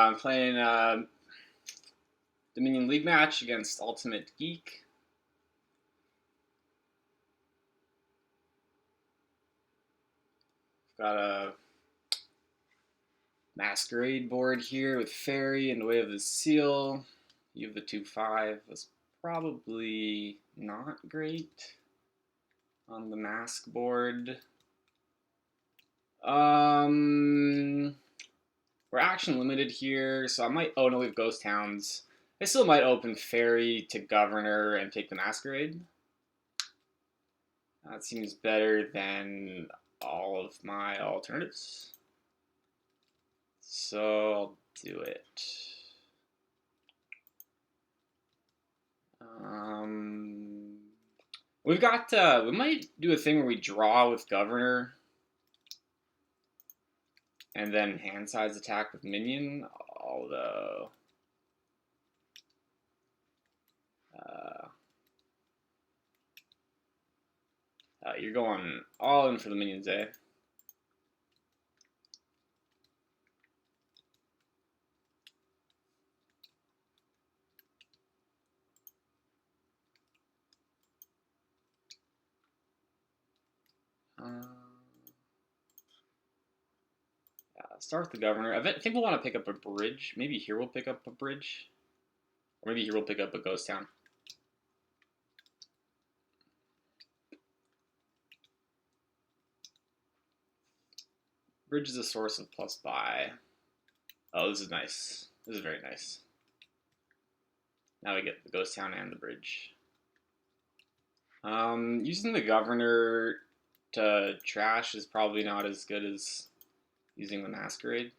I'm playing Dominion League match against UltimateGeek. Got a masquerade board here with fairy in the way of the seal. You have the 2/5. That's probably not great on the mask board. We're action limited here, so I might. Oh no, we have ghost towns. I still might open fairy to governor and take the masquerade. That seems better than all of my alternatives. So I'll do it. We've got, we might do a thing where we draw with governor and then hand size attack with minion, although you're going all in for the minions, eh? Start with the governor. I think we'll want to pick up a bridge. Maybe here we'll pick up a bridge. Or maybe here we'll pick up a ghost town. Bridge is a source of plus buy. Oh, this is nice. This is very nice. Now we get the ghost town and the bridge. Using the governor to trash is probably not as good as using the masquerade.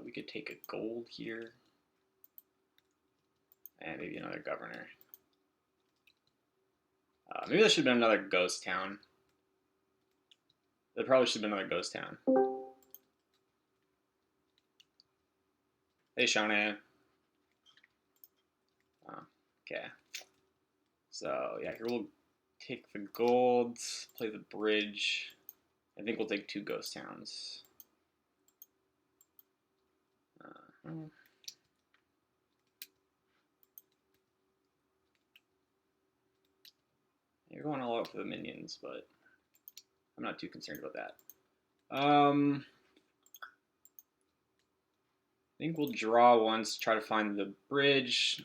We could take a gold here. And maybe another governor. Maybe there should have been another ghost town. There probably should have been another ghost town. Hey, Shawnee. Okay. So, yeah, here we'll take the gold, play the bridge. I think we'll take 2 ghost towns. You're going all out for the minions, but I'm not too concerned about that. I think we'll draw once, try to find the bridge.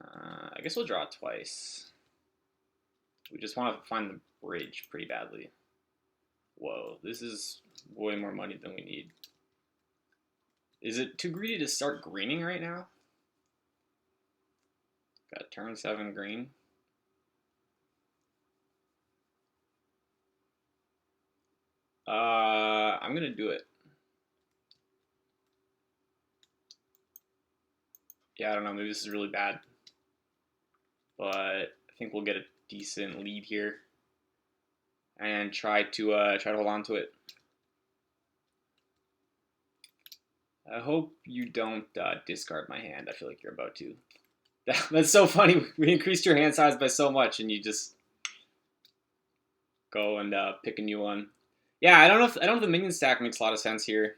I guess we'll draw twice. We just want to find the bridge pretty badly. Whoa, this is way more money than we need. Is it too greedy to start greening right now? Got turn 7 green. I'm gonna do it. Yeah, I don't know, maybe this is really bad. But I think we'll get a decent lead here. And try to hold on to it. I hope you don't discard my hand. I feel like you're about to. That's so funny. We increased your hand size by so much, and you just go and pick a new one. Yeah, I don't know if the minion stack makes a lot of sense here.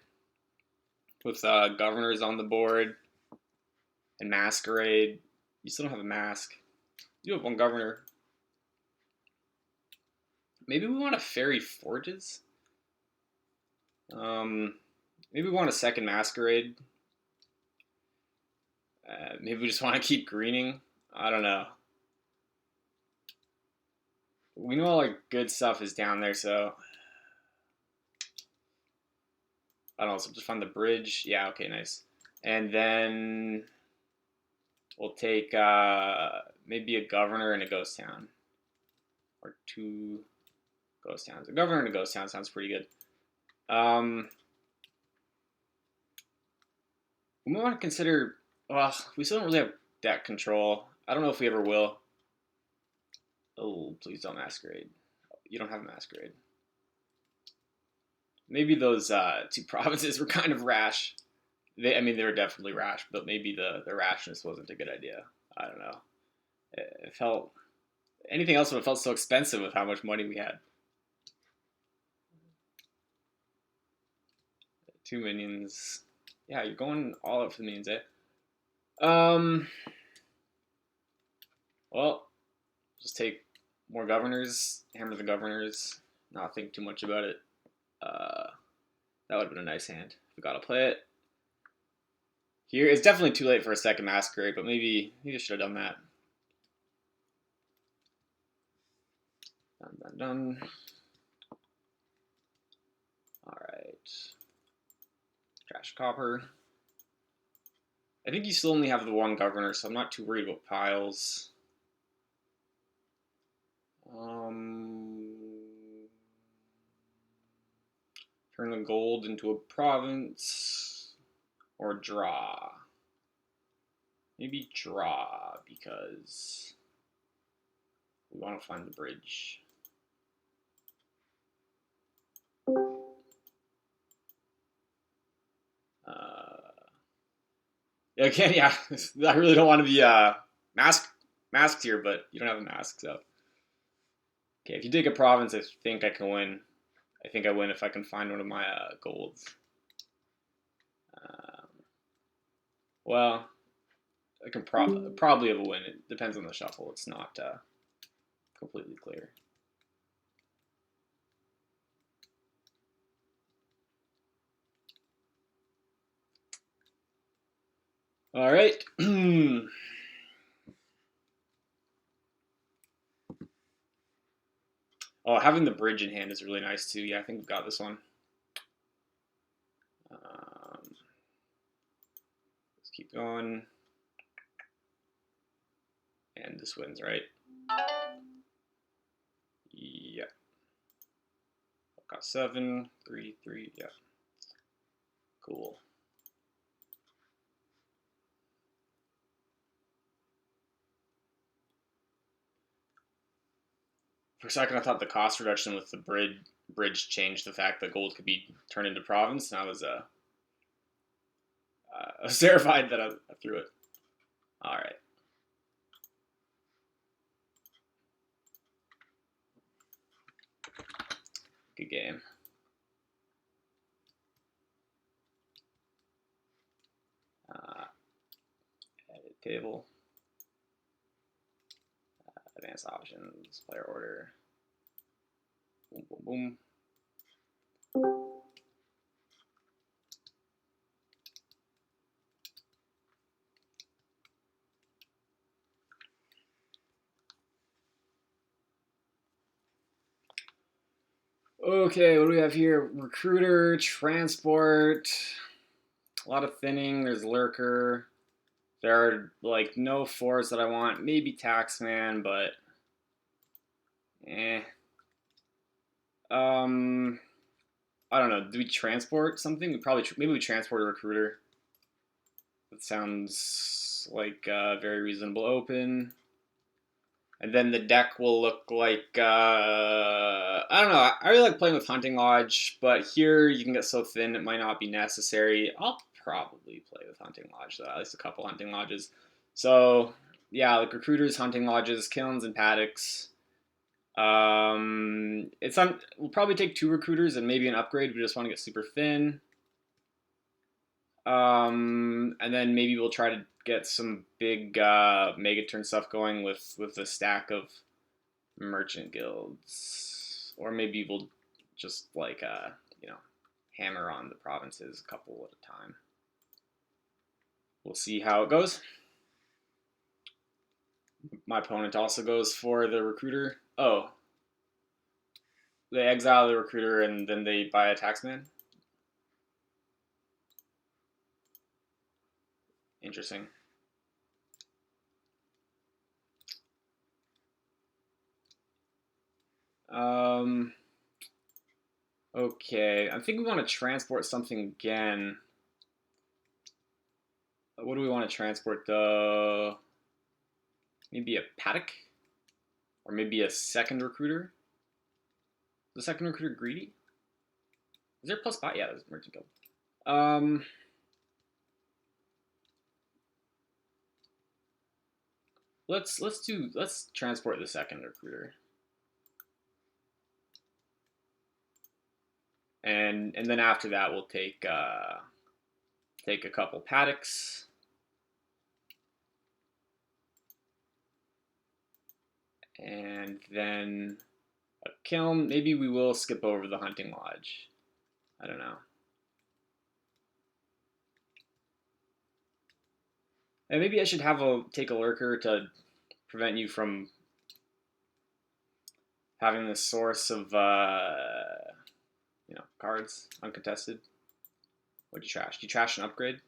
With governors on the board and masquerade. You still don't have a mask. You have 1 governor. Maybe we want to fairy forges. Maybe we want a second masquerade. Maybe we just want to keep greening. I don't know. We know all our good stuff is down there, so I don't know. So just find the bridge. Yeah, okay, nice. And then we'll take maybe a governor and a ghost town, or 2 ghost towns. A governor and a ghost town sounds pretty good. We want to consider. Well, we still don't really have deck control. I don't know if we ever will. Oh, please don't masquerade. You don't have a masquerade. Maybe those 2 provinces were kind of rash. I mean, they were definitely rash, but maybe the rashness wasn't a good idea. I don't know. It felt anything else would have felt so expensive with how much money we had. 2 minions. Yeah, you're going all out for the minions, eh? Well, just take more governors, hammer the governors, not think too much about it. That would have been a nice hand. We gotta play it. Here, it's definitely too late for a second Masquerade, but maybe I should have done that. Done. Alright. Trash Copper. I think you still only have the one governor, so I'm not too worried about piles. Turn the gold into a province, or draw. Maybe draw, because we want to find the bridge. Again, yeah, I really don't want to be masked here, but you don't have a mask, so. Okay, if you take a province, I think I can win. I think I win if I can find one of my golds. Well, I can probably have a win. It depends on the shuffle. It's not completely clear. All right. Oh, having the bridge in hand is really nice too. Yeah, I think we've got this one. Let's keep going. And this wins, right? Yeah. I've got 7, 3, 3. Yeah. Cool. For a second, I thought the cost reduction with the bridge changed the fact that gold could be turned into province, and I was terrified that I threw it. All right. Good game. Edit table. Advanced options. Player order. Boom, boom, boom. Okay, what do we have here? Recruiter, transport, a lot of thinning. There's lurker. There are like no 4s that I want. Maybe taxman, but eh. I don't know. Do we transport something? We probably maybe we transport a recruiter. That sounds like a very reasonable open. And then the deck will look like, I don't know, I really like playing with Hunting Lodge, but here you can get so thin it might not be necessary. I'll probably play with Hunting Lodge, though, at least a couple Hunting Lodges. So, yeah, like Recruiters, Hunting Lodges, Kilns, and Paddocks. We'll probably take 2 Recruiters and maybe an upgrade. We just want to get super thin. And then maybe we'll try to get some big Megaturn stuff going with a stack of merchant guilds, or maybe we'll just like hammer on the provinces a couple at a time. We'll see how it goes. My opponent also goes for the recruiter. Oh, they exile the recruiter and then they buy a taxman. Interesting. Okay, I think we want to transport something again. What do we want to transport though? Maybe a paddock? Or maybe a second recruiter? Is the second recruiter greedy? Is there plus 5? Yeah, there's merchant guild. let's transport the second recruiter. And then after that we'll take a couple paddocks. And then a kiln. Maybe we will skip over the hunting lodge. I don't know. And maybe I should take a lurker to prevent you from having the source of cards uncontested. What'd you trash? Did you trash an upgrade? It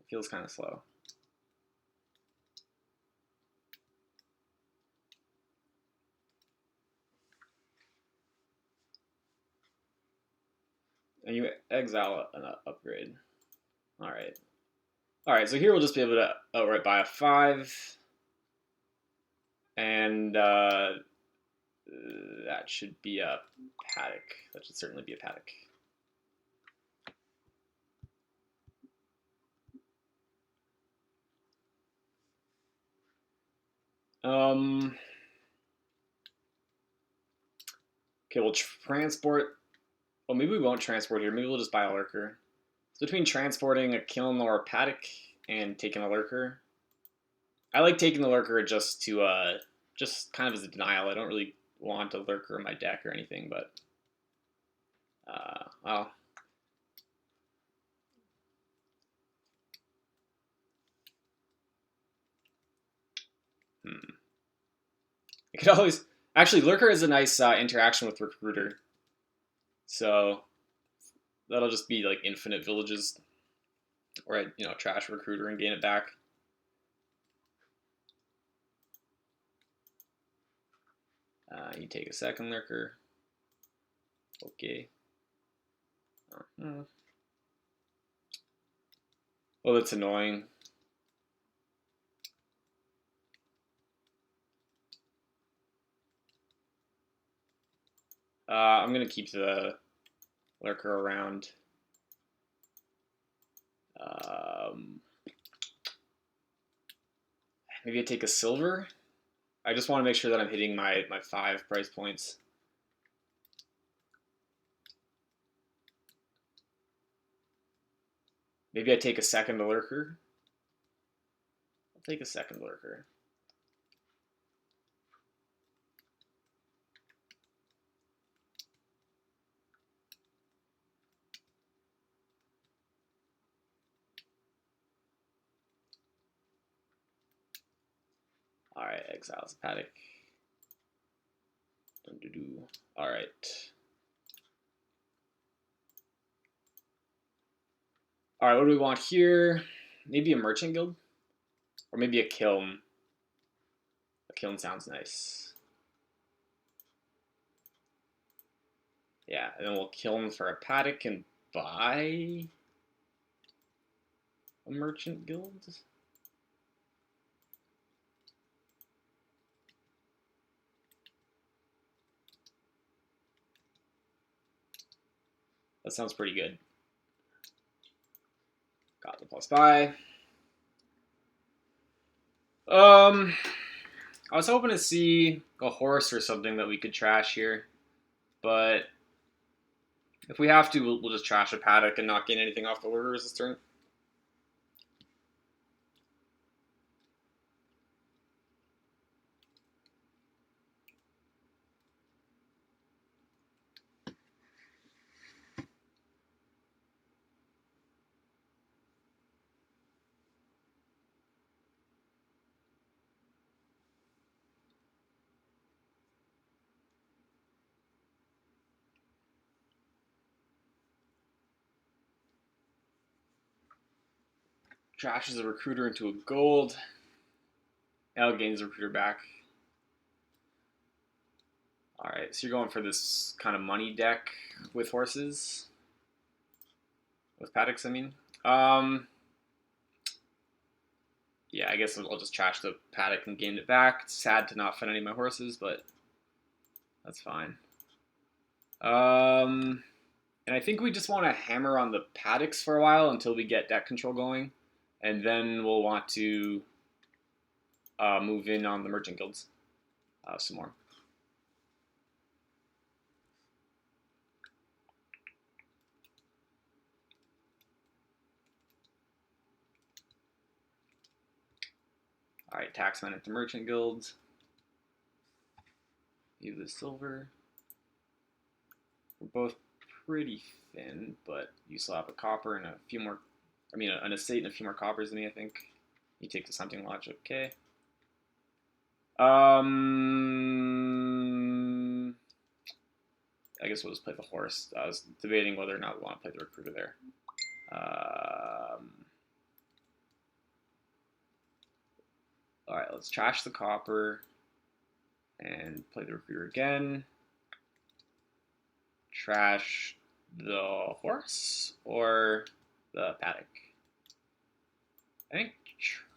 feels kind of slow. And you exile an upgrade. All right. All right, so here we'll just be able to outright buy a 5. And that should be a paddock. That should certainly be a paddock. Okay, we'll transport. Well, maybe we won't transport here. Maybe we'll just buy a lurker. So between transporting a kiln or a paddock and taking a lurker, I like taking the lurker just kind of as a denial. I don't really want a lurker in my deck or anything, but well. I could always actually lurker is a nice interaction with recruiter, so that'll just be like infinite villages, or I trash recruiter and gain it back. You take a second lurker. Okay. Oh, that's annoying. I'm gonna keep the lurker around. Maybe I take a silver. I just want to make sure that I'm hitting my 5 price points. Maybe I take a second lurker. I'll take a second lurker. All right, exiles a paddock. All right. All right, what do we want here? Maybe a merchant guild, or maybe a kiln. A kiln sounds nice. Yeah, and then we'll kiln for a paddock and buy a merchant guild. That sounds pretty good. Got the plus buy. I was hoping to see a horse or something that we could trash here, but if we have to, we'll just trash a paddock and not gain anything off the lurkers this turn. Trashes a recruiter into a gold. L gains the recruiter back. Alright, so you're going for this kind of money deck with horses. With paddocks, I mean. Yeah, I guess I'll just trash the paddock and gain it back. It's sad to not find any of my horses, but that's fine. And I think we just want to hammer on the paddocks for a while until we get deck control going. And then we'll want to move in on the merchant guilds some more. All right, taxman at the merchant guilds. Leave the silver. We're both pretty thin, but you still have a copper and a few more. I mean, an estate and a few more coppers than me, I think. You take the something lodge, okay. I guess we'll just play the horse. I was debating whether or not we want to play the recruiter there. All right, let's trash the copper and play the recruiter again. Trash the horse or the paddock? I think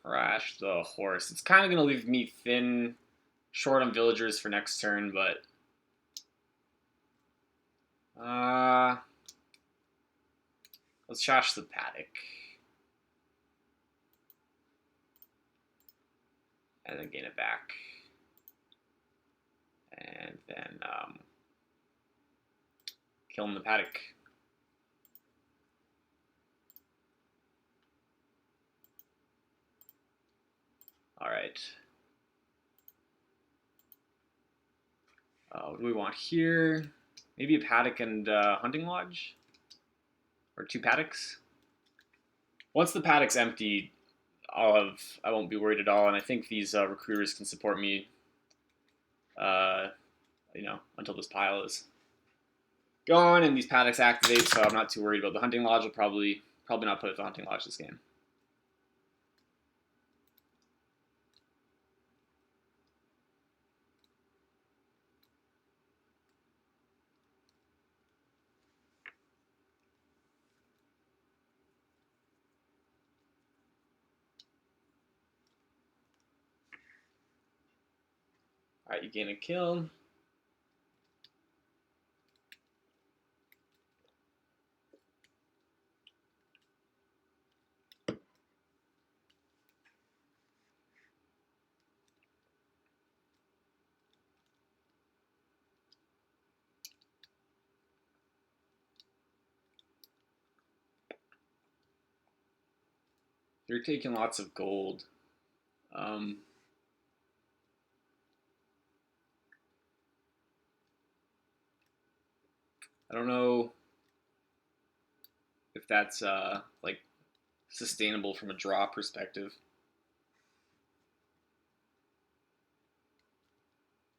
trash the horse. It's kind of going to leave me thin, short on villagers for next turn, but let's trash the paddock. And then gain it back. And then kill him the paddock. All right. What do we want here? Maybe a paddock and hunting lodge? Or 2 paddocks? Once the paddock's empty, I won't be worried at all, and I think these recruiters can support me, until this pile is gone and these paddocks activate. So I'm not too worried about the hunting lodge. I'll probably not put the hunting lodge this game. All right, you gain a kill. They're taking lots of gold. I don't know if that's like sustainable from a draw perspective.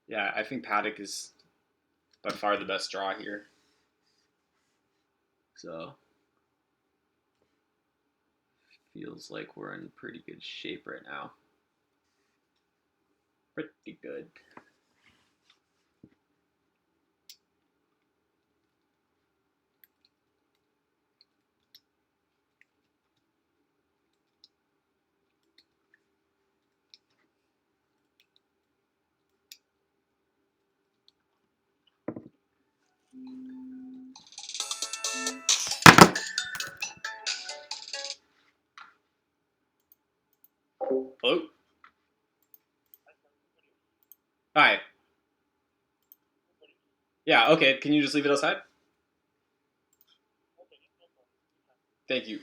Yeah, I think paddock is by far the best draw here. So feels like we're in pretty good shape right now. Pretty good. Hello? Hi. Yeah, okay. Can you just leave it outside? Thank you.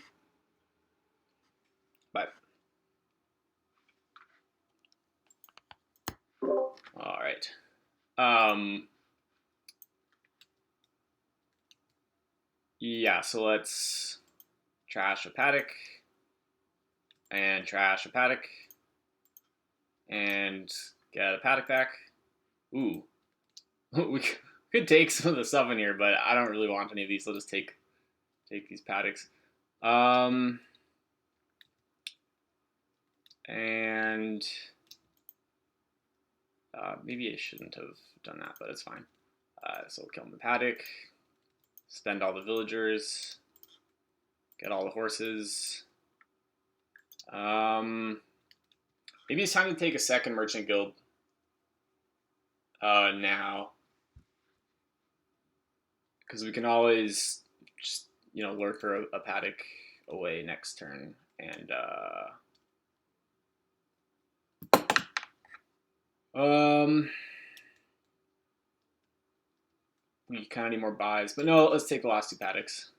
Bye. All right. Yeah, so let's trash a paddock and trash a paddock and get a paddock back. Ooh. We could take some of the stuff in here, but I don't really want any of these. I'll just take these paddocks. And maybe I shouldn't have done that, but it's fine. So we'll kill the paddock, spend all the villagers, get all the horses. Maybe it's time to take a second merchant guild now, because we can always just lurker a paddock away next turn and We kind of need more buys, but no, let's take the last two paddocks,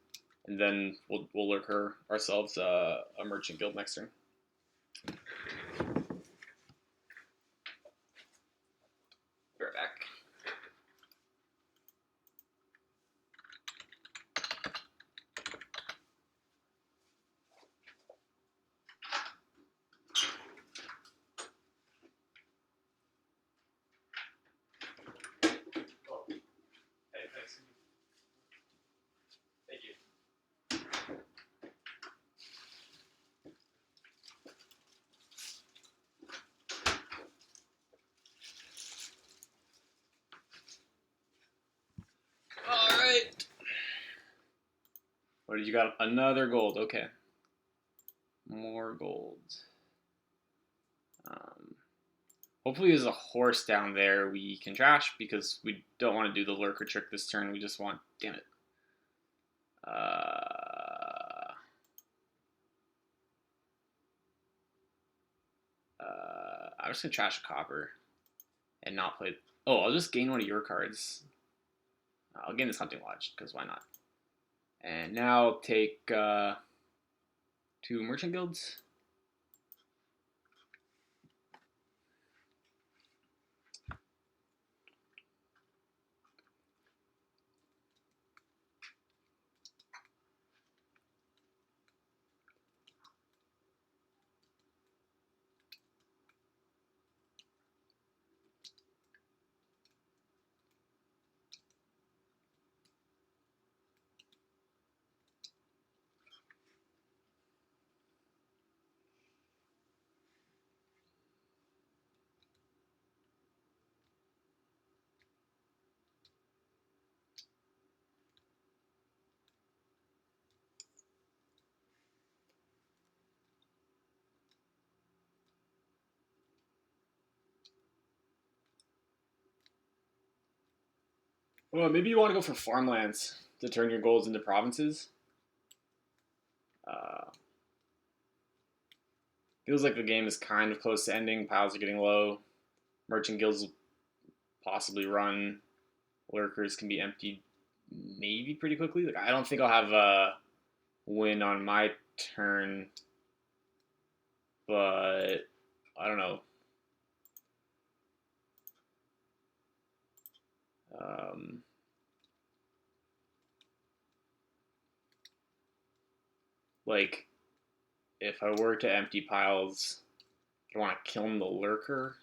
and then we'll lurk ourselves a merchant guild next turn. Be right back. Alright. What did you got? Another gold. Okay. More gold. Hopefully there's a horse down there we can trash because we don't want to do the lurker trick this turn. We just want... Damn it. I'm just going to trash a copper and not play... Oh, I'll just gain one of your cards. I'll gain this Hunting Lodge, because why not? And now I'll take 2 Merchant Guilds. Well, maybe you want to go for farmlands to turn your golds into provinces. Feels like the game is kind of close to ending. Piles are getting low. Merchant guilds will possibly run. Lurkers can be emptied maybe pretty quickly. Like I don't think I'll have a win on my turn, but I don't know. Like if I were to empty piles, I want to kiln the lurker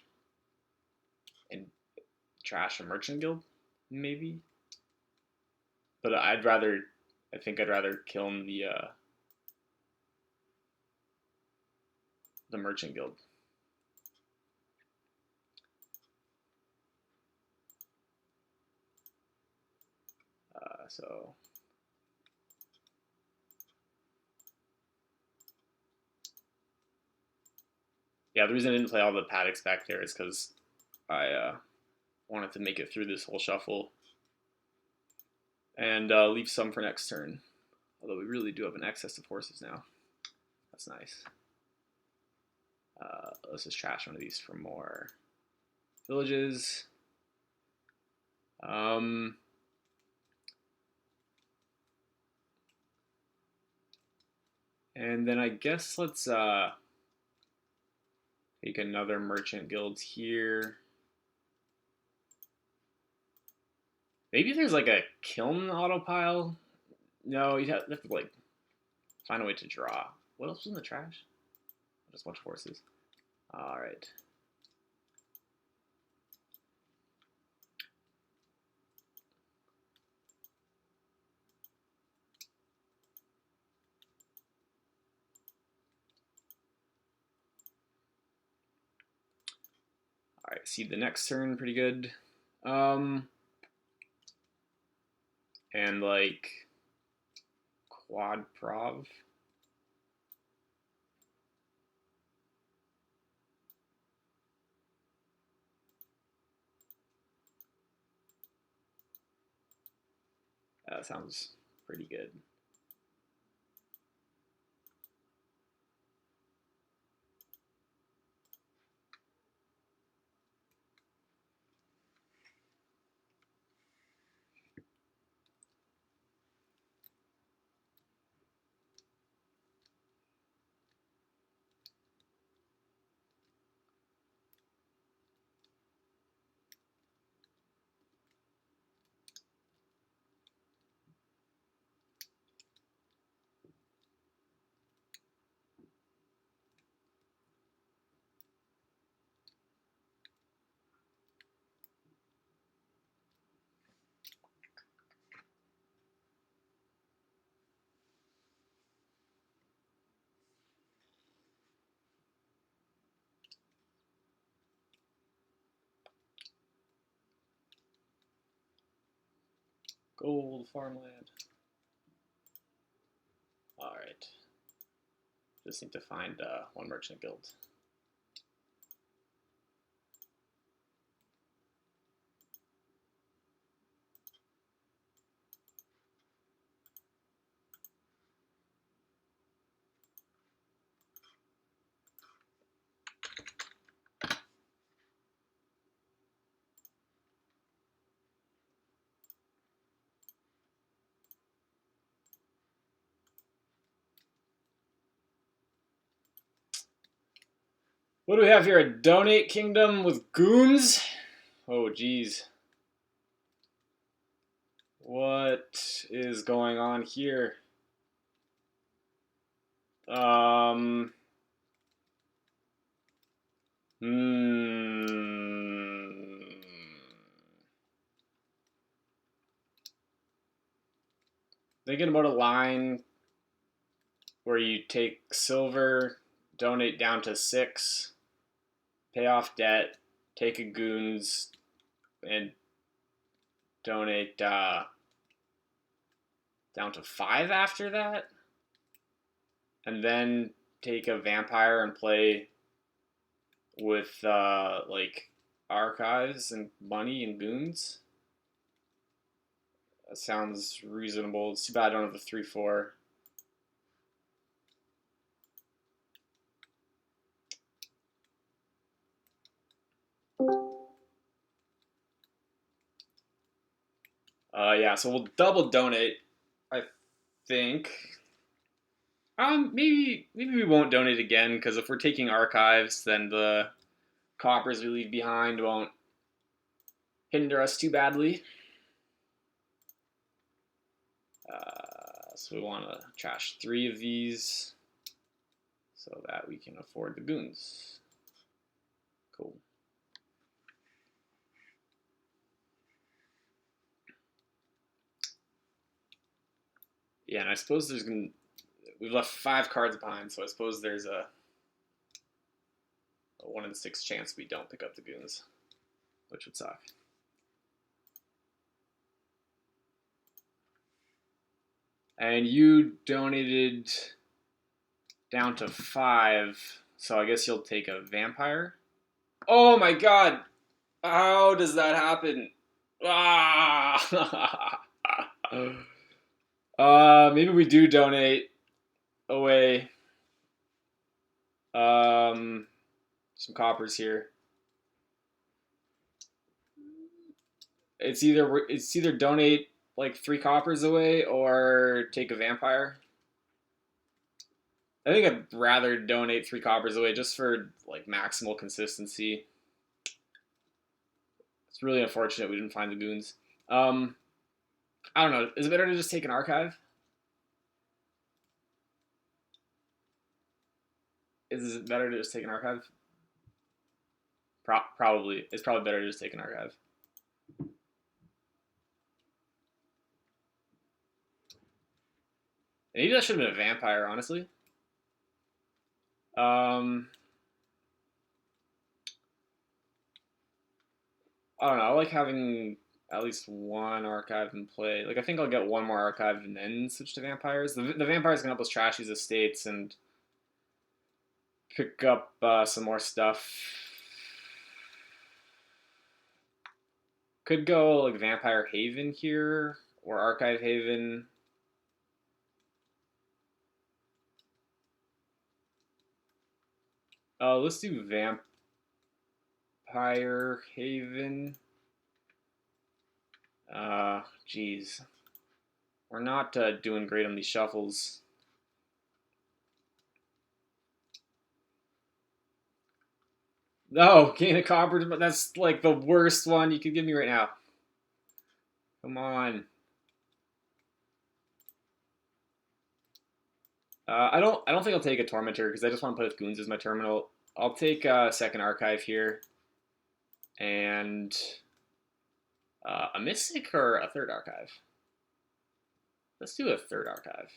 and trash a merchant guild, maybe. But I think I'd rather kiln the merchant guild. So yeah, the reason I didn't play all the paddocks back there is because I wanted to make it through this whole shuffle and leave some for next turn. Although we really do have an excess of horses now. That's nice. Let's just trash one of these for more villages. And then I guess let's take another merchant guild here. Maybe there's like a kiln autopile. No, you'd have to like find a way to draw. What else was in the trash? Just a bunch of horses. All right. All right, see the next turn, pretty good. And like quad prov. That sounds pretty good. Gold farmland. All right. Just need to find one merchant guild. What do we have here? A donate kingdom with goons? Oh, geez. What is going on here? Thinking about a line where you take silver, donate down to 6, pay off debt, take a goons, and donate down to 5 after that, and then take a vampire and play with like archives and money and goons. That sounds reasonable. It's too bad I don't have the 3/4. Yeah, so we'll double donate, I think. Maybe we won't donate again, because if we're taking archives, then the coppers we leave behind won't hinder us too badly. So we want to trash 3 of these so that we can afford the goons. Cool. Yeah, and I suppose we've left 5 cards behind, so I suppose there's a 1 in 6 chance we don't pick up the goons, which would suck. And you donated down to 5, so I guess you'll take a vampire. Oh my god! How does that happen? Ah! Maybe we do donate away some coppers here. It's either donate like 3 coppers away or take a vampire. I think I'd rather donate 3 coppers away just for like maximal consistency. It's really unfortunate we didn't find the goons. I don't know. Is it better to just take an archive? Is it better to just take an archive? Probably. It's probably better to just take an archive. Maybe that should have been a vampire, honestly. I don't know. I like having at least 1 archive in play. Like, I think I'll get 1 more archive and then switch to vampires. The vampires can help us trash these estates and pick up some more stuff. Could go like Vampire Haven here or Archive Haven. Let's do Vampire Haven. Geez. We're not doing great on these shuffles. No, gain a copper, but that's like the worst one you could give me right now. Come on. I don't think I'll take a Tormentor because I just want to play with Goons as my terminal. I'll take a second archive here. And a Mystic or a third archive? Let's do a third archive.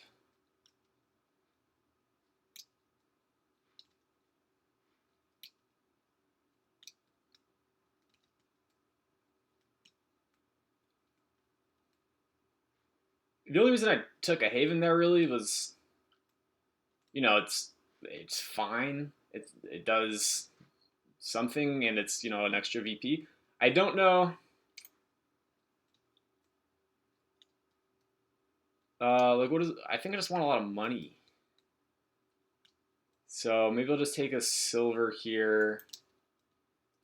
The only reason I took a Haven there really was, it's fine. It does something, and it's an extra VP. I don't know. Like what is? I think I just want a lot of money. So maybe I'll just take a silver here.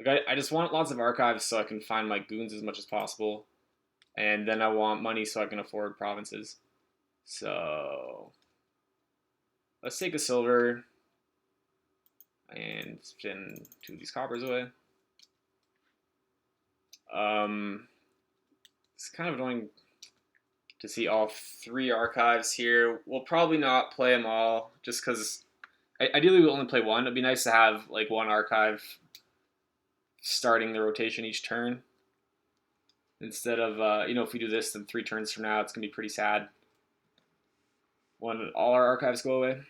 Like I just want lots of archives so I can find my goons as much as possible, and then I want money so I can afford provinces. So let's take a silver and spin 2 of these coppers away. It's kind of annoying to see all 3 archives here. We'll probably not play them all just because ideally we'll only play 1. It'd be nice to have like 1 archive starting the rotation each turn instead of if we do this then 3 turns from now it's gonna be pretty sad when all our archives go away.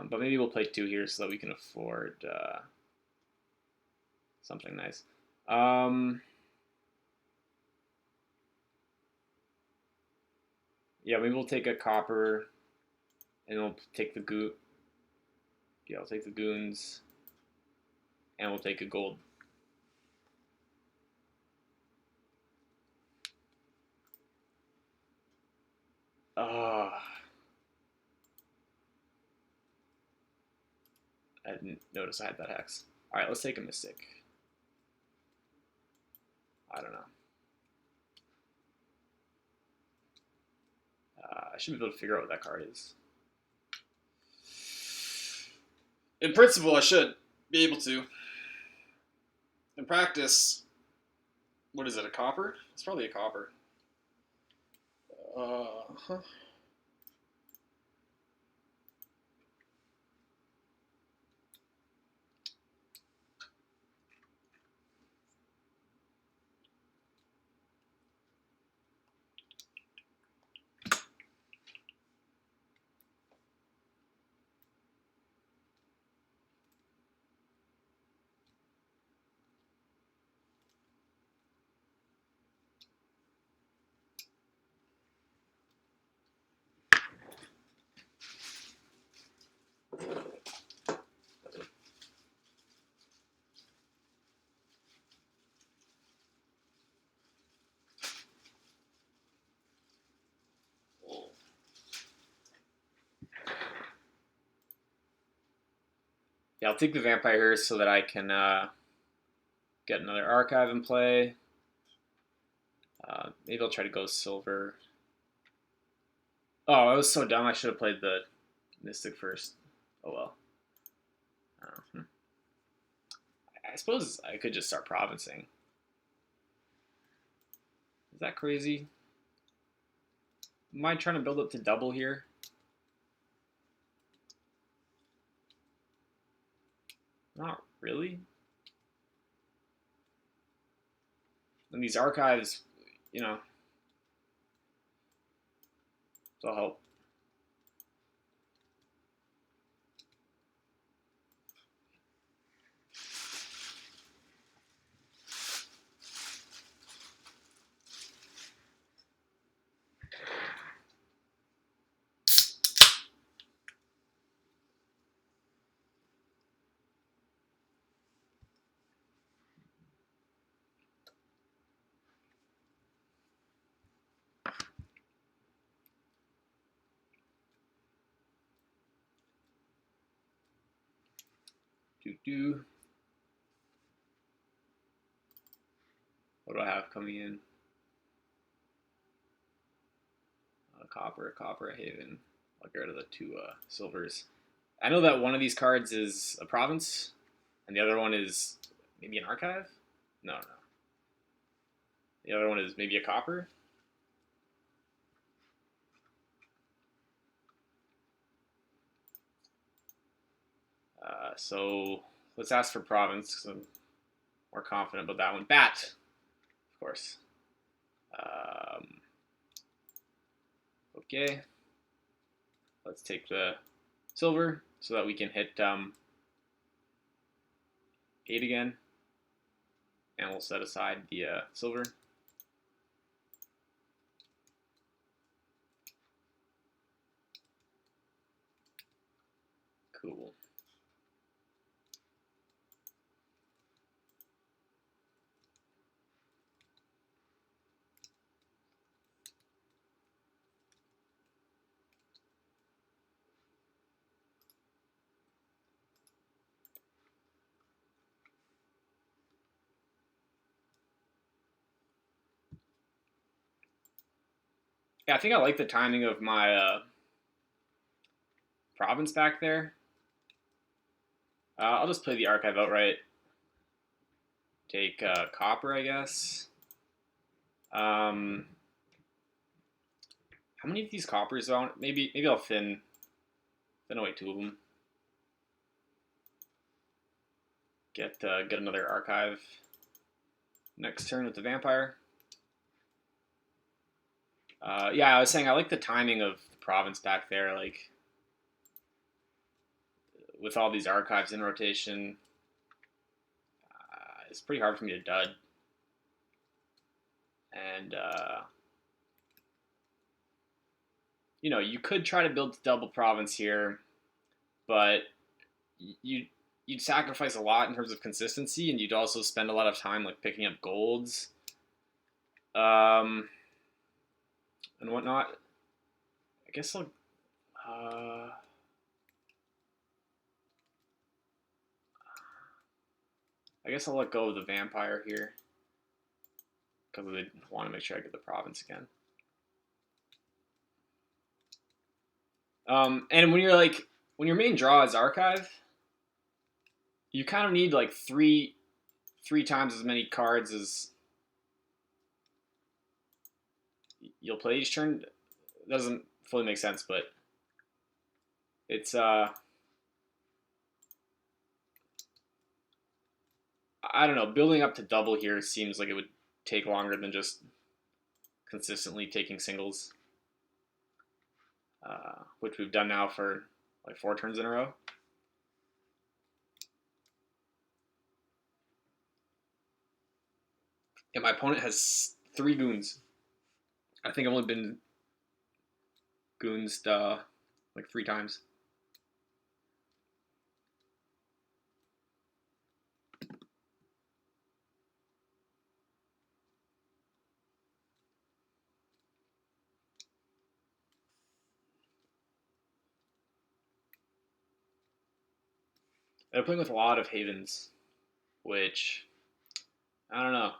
But maybe we'll play 2 here so that we can afford something nice. Yeah, maybe we'll take a copper, and we'll take the goon. Yeah, I'll take the goons, and we'll take a gold. I didn't notice I had that hex. All right, let's take a mystic. I don't know. I should be able to figure out what that card is. In principle, I should be able to. In practice, what is it, a copper? It's probably a copper. Huh. Yeah, I'll take the vampire here so that I can get another archive in play. Maybe I'll try to go silver. Oh, I was so dumb. I should have played the mystic first. Oh well. I suppose I could just start provincing. Is that crazy? Am I trying to build up to double here? Not really. And these archives, they'll help. What do I have coming in? A copper, a haven. I'll get rid of the 2 silvers. I know that one of these cards is a province, and the other one is maybe an archive? No. The other one is maybe a copper? So let's ask for province because I'm more confident about that one. Bat, of course. Okay. Let's take the silver so that we can hit 8 again. And we'll set aside the silver. Cool. Yeah, I think I like the timing of my province back there. I'll just play the archive outright. Take copper, I guess. How many of these coppers do I want? Maybe I'll thin away 2 of them. Get another archive next turn with the vampire. Yeah, I was saying I like the timing of the province back there, like with all these archives in rotation. It's pretty hard for me to dud. And you know, you could try to build double province here, but you'd sacrifice a lot in terms of consistency, and you'd also spend a lot of time like picking up golds, and whatnot. I guess I'll. I guess I'll let go of the vampire here because I want to make sure I get the province again. And when your main draw is archive, you kind of need like three times as many cards as you'll play each turn. It doesn't fully make sense, but it's I don't know. Building up to double here seems like it would take longer than just consistently taking singles, which we've done now for like 4 turns in a row. And my opponent has 3 goons. I think I've only been goons like 3 times. They're playing with a lot of havens, which I don't know.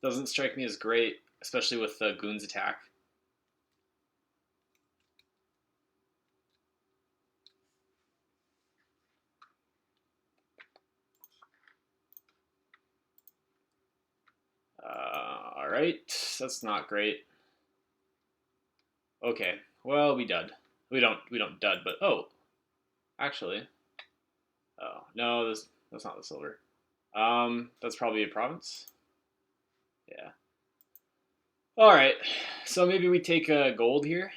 Doesn't strike me as great, especially with the goons attack. All right, that's not great. Okay, well we dud. We don't dud, but oh, actually, oh no, that's not the silver. That's probably a province. Yeah. All right, so maybe we take a gold here.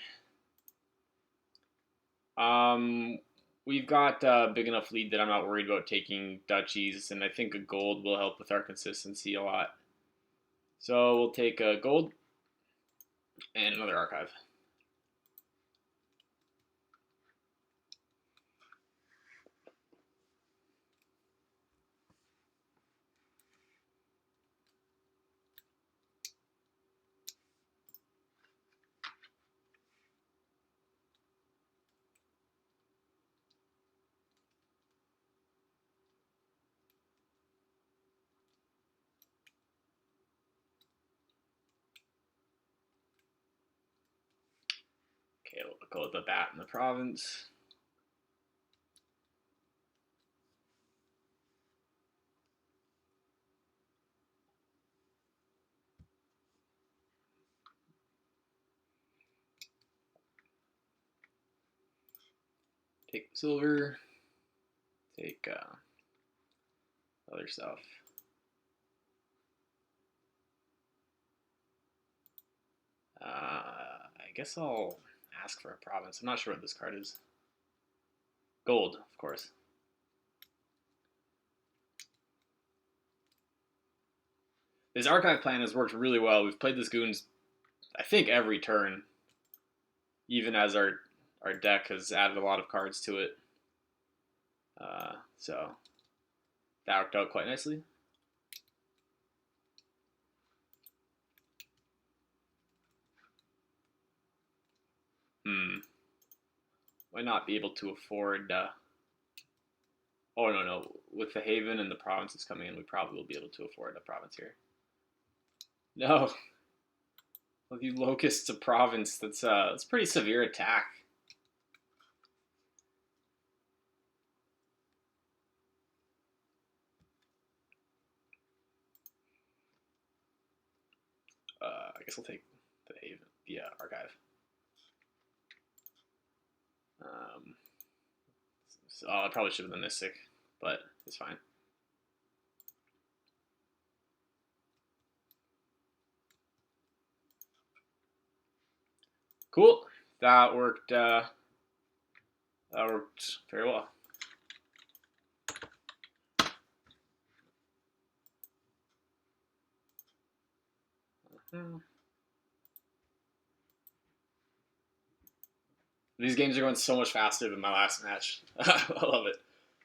We've got a big enough lead that I'm not worried about taking duchies, and I think a gold will help with our consistency a lot. So we'll take a gold and another archive. Okay, we'll go with the bat in the province. Take silver. Take other stuff. I guess I'll ask for a province. I'm not sure what this card is. Gold, of course. His archive plan has worked really well. We've played this goons, I think, every turn, even as our deck has added a lot of cards to it. So that worked out quite nicely. Might not be able to afford. Oh no, with the Haven and the provinces coming in, we probably will be able to afford a province here. No, well, you locusts a province. That's pretty severe attack. I guess I'll take the Haven, the archive. So I probably should have been Mystic, but it's fine. Cool. That worked. That worked very well. These games are going so much faster than my last match. I love it.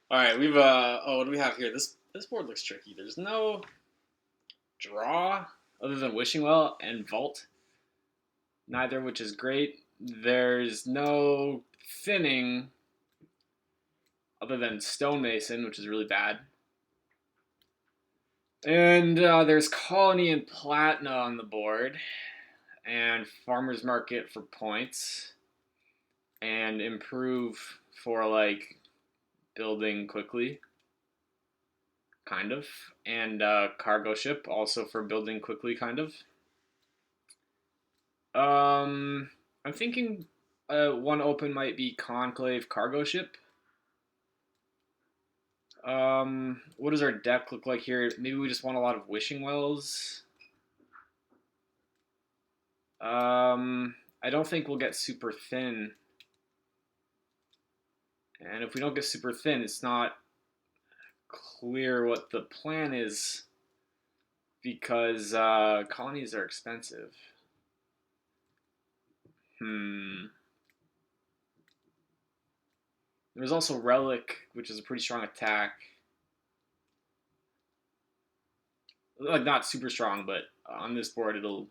All right, we've oh, what do we have here? This board looks tricky. There's no draw other than Wishing Well and Vault. Neither, which is great. There's no thinning other than Stonemason, which is really bad. And there's Colony and Platina on the board, and Farmer's Market for points, and Improve for like building quickly, kind of, and Cargo Ship also for building quickly, kind of. I'm thinking one open might be Conclave Cargo Ship. What does our deck look like here? Maybe we just want a lot of Wishing Wells. I don't think we'll get super thin. And if we don't get super thin, it's not clear what the plan is because colonies are expensive. There's also Relic, which is a pretty strong attack. Like not super strong, but on this board it'll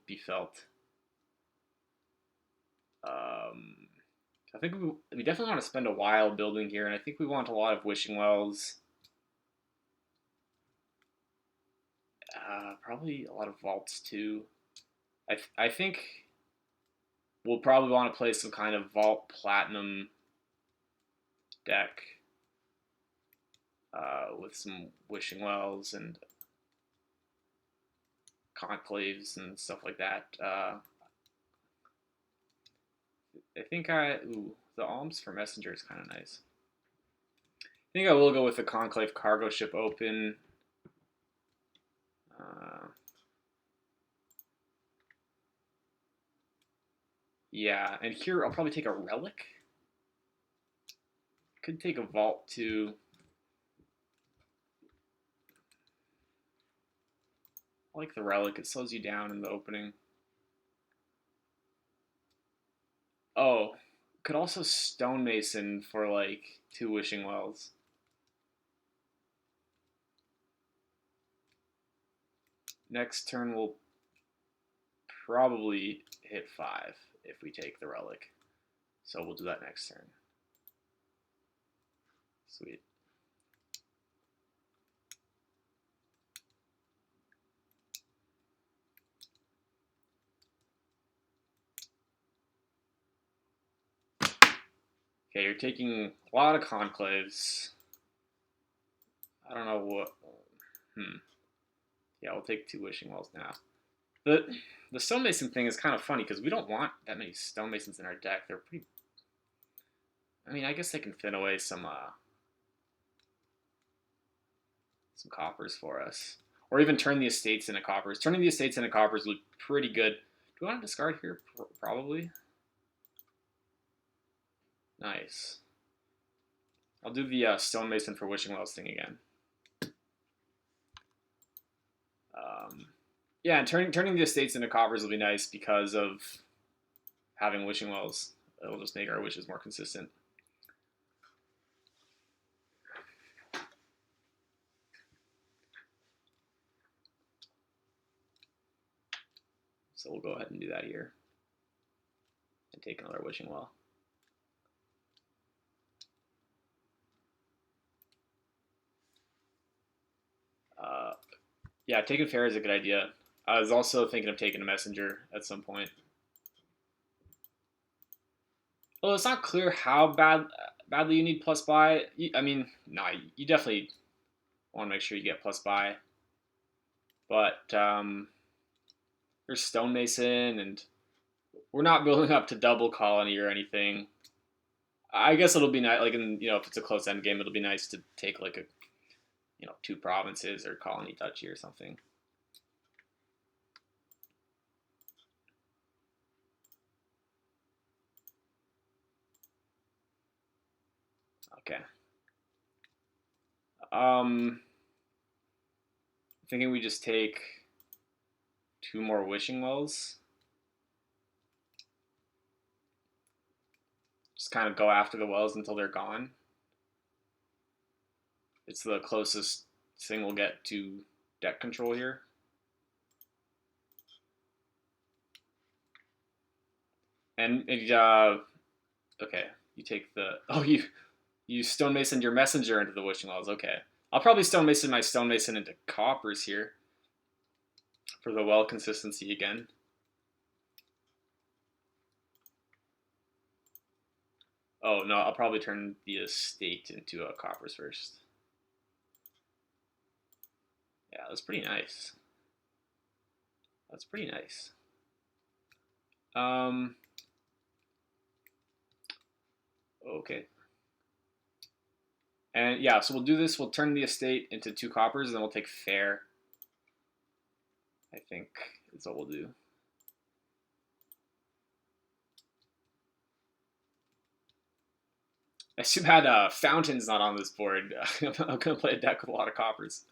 be felt. I think we definitely want to spend a while building here, and I think we want a lot of Wishing Wells. Probably a lot of vaults too. I think we'll probably want to play some kind of Vault Platinum deck with some Wishing Wells and Conclaves and stuff like that. I think the Alms for Messenger is kind of nice. I think I will go with the Conclave Cargo Ship open. Yeah, and here I'll probably take a Relic. Could take a Vault too. I like the Relic. It slows you down in the opening. Oh, could also Stonemason for like 2 Wishing Wells. Next turn we'll probably hit 5 if we take the Relic. So we'll do that next turn. Sweet. Okay, you're taking a lot of Conclaves. I don't know what... Yeah, we'll take 2 Wishing Wells now. The Stonemason thing is kind of funny because we don't want that many Stonemasons in our deck. They're pretty... I mean, I guess they can thin away some coppers for us. Or even turn the estates into coppers. Turning the estates into coppers would be pretty good. Do we want to discard here? Probably. Nice. I'll do the Stonemason for Wishing Wells thing again. Yeah, and turning the estates into coppers will be nice because of having wishing wells. It'll just make our wishes more consistent. So we'll go ahead and do that here and take another wishing well. Yeah, taking fair is a good idea. I was also thinking of taking a messenger at some point. Well, it's not clear how badly you need plus buy. I mean, nah, you definitely want to make sure you get plus buy. But there's stonemason, and we're not building up to double colony or anything. I guess it'll be nice, like if it's a close end game, it'll be nice to take like a 2 provinces or colony touchy or something. Okay. Thinking we just take 2 more wishing wells. Just kind of go after the wells until they're gone. It's the closest thing we'll get to deck control here. And okay, you take the you stonemasoned your messenger into the wishing wells. Okay, I'll probably stonemason my stonemason into coppers here for the well consistency again. Oh no, I'll probably turn the estate into a coppers first. Yeah, that's pretty nice. That's pretty nice. Okay. And yeah, so we'll do this. We'll turn the estate into 2 coppers, and then we'll take fair. I think is what we'll do. It's too bad Fountain's not on this board. I'm going to play a deck with a lot of coppers.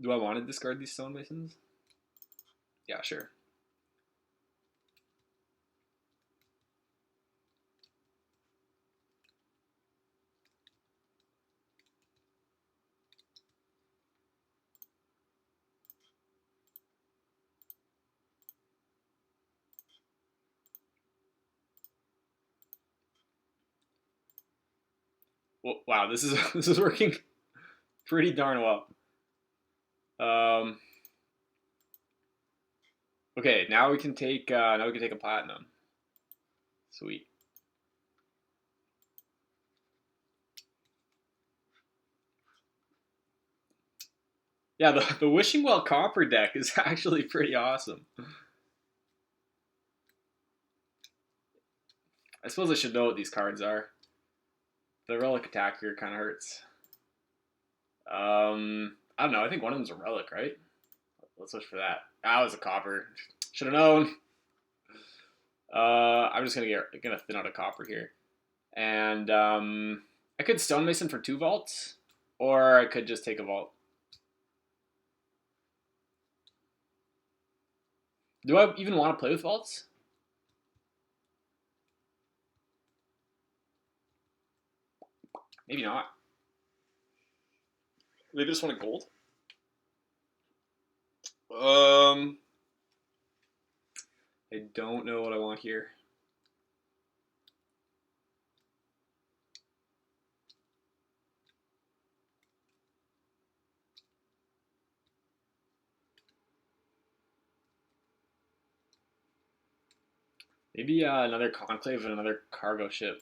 Do I want to discard these stonemasons? Yeah, sure. Well, wow, this is working pretty darn well. Okay, now we can take a platinum. Sweet. Yeah, the Wishing Well Copper deck is actually pretty awesome. I suppose I should know what these cards are. The Relic Attack here kind of hurts. I don't know. I think one of them's a relic, right? Let's switch for that. That was a copper. Should have known. I'm just gonna thin out a copper here, and I could stonemason for 2 vaults, or I could just take a vault. Do I even want to play with vaults? Maybe not. Maybe just want a gold. I don't know what I want here. Maybe another conclave and another cargo ship.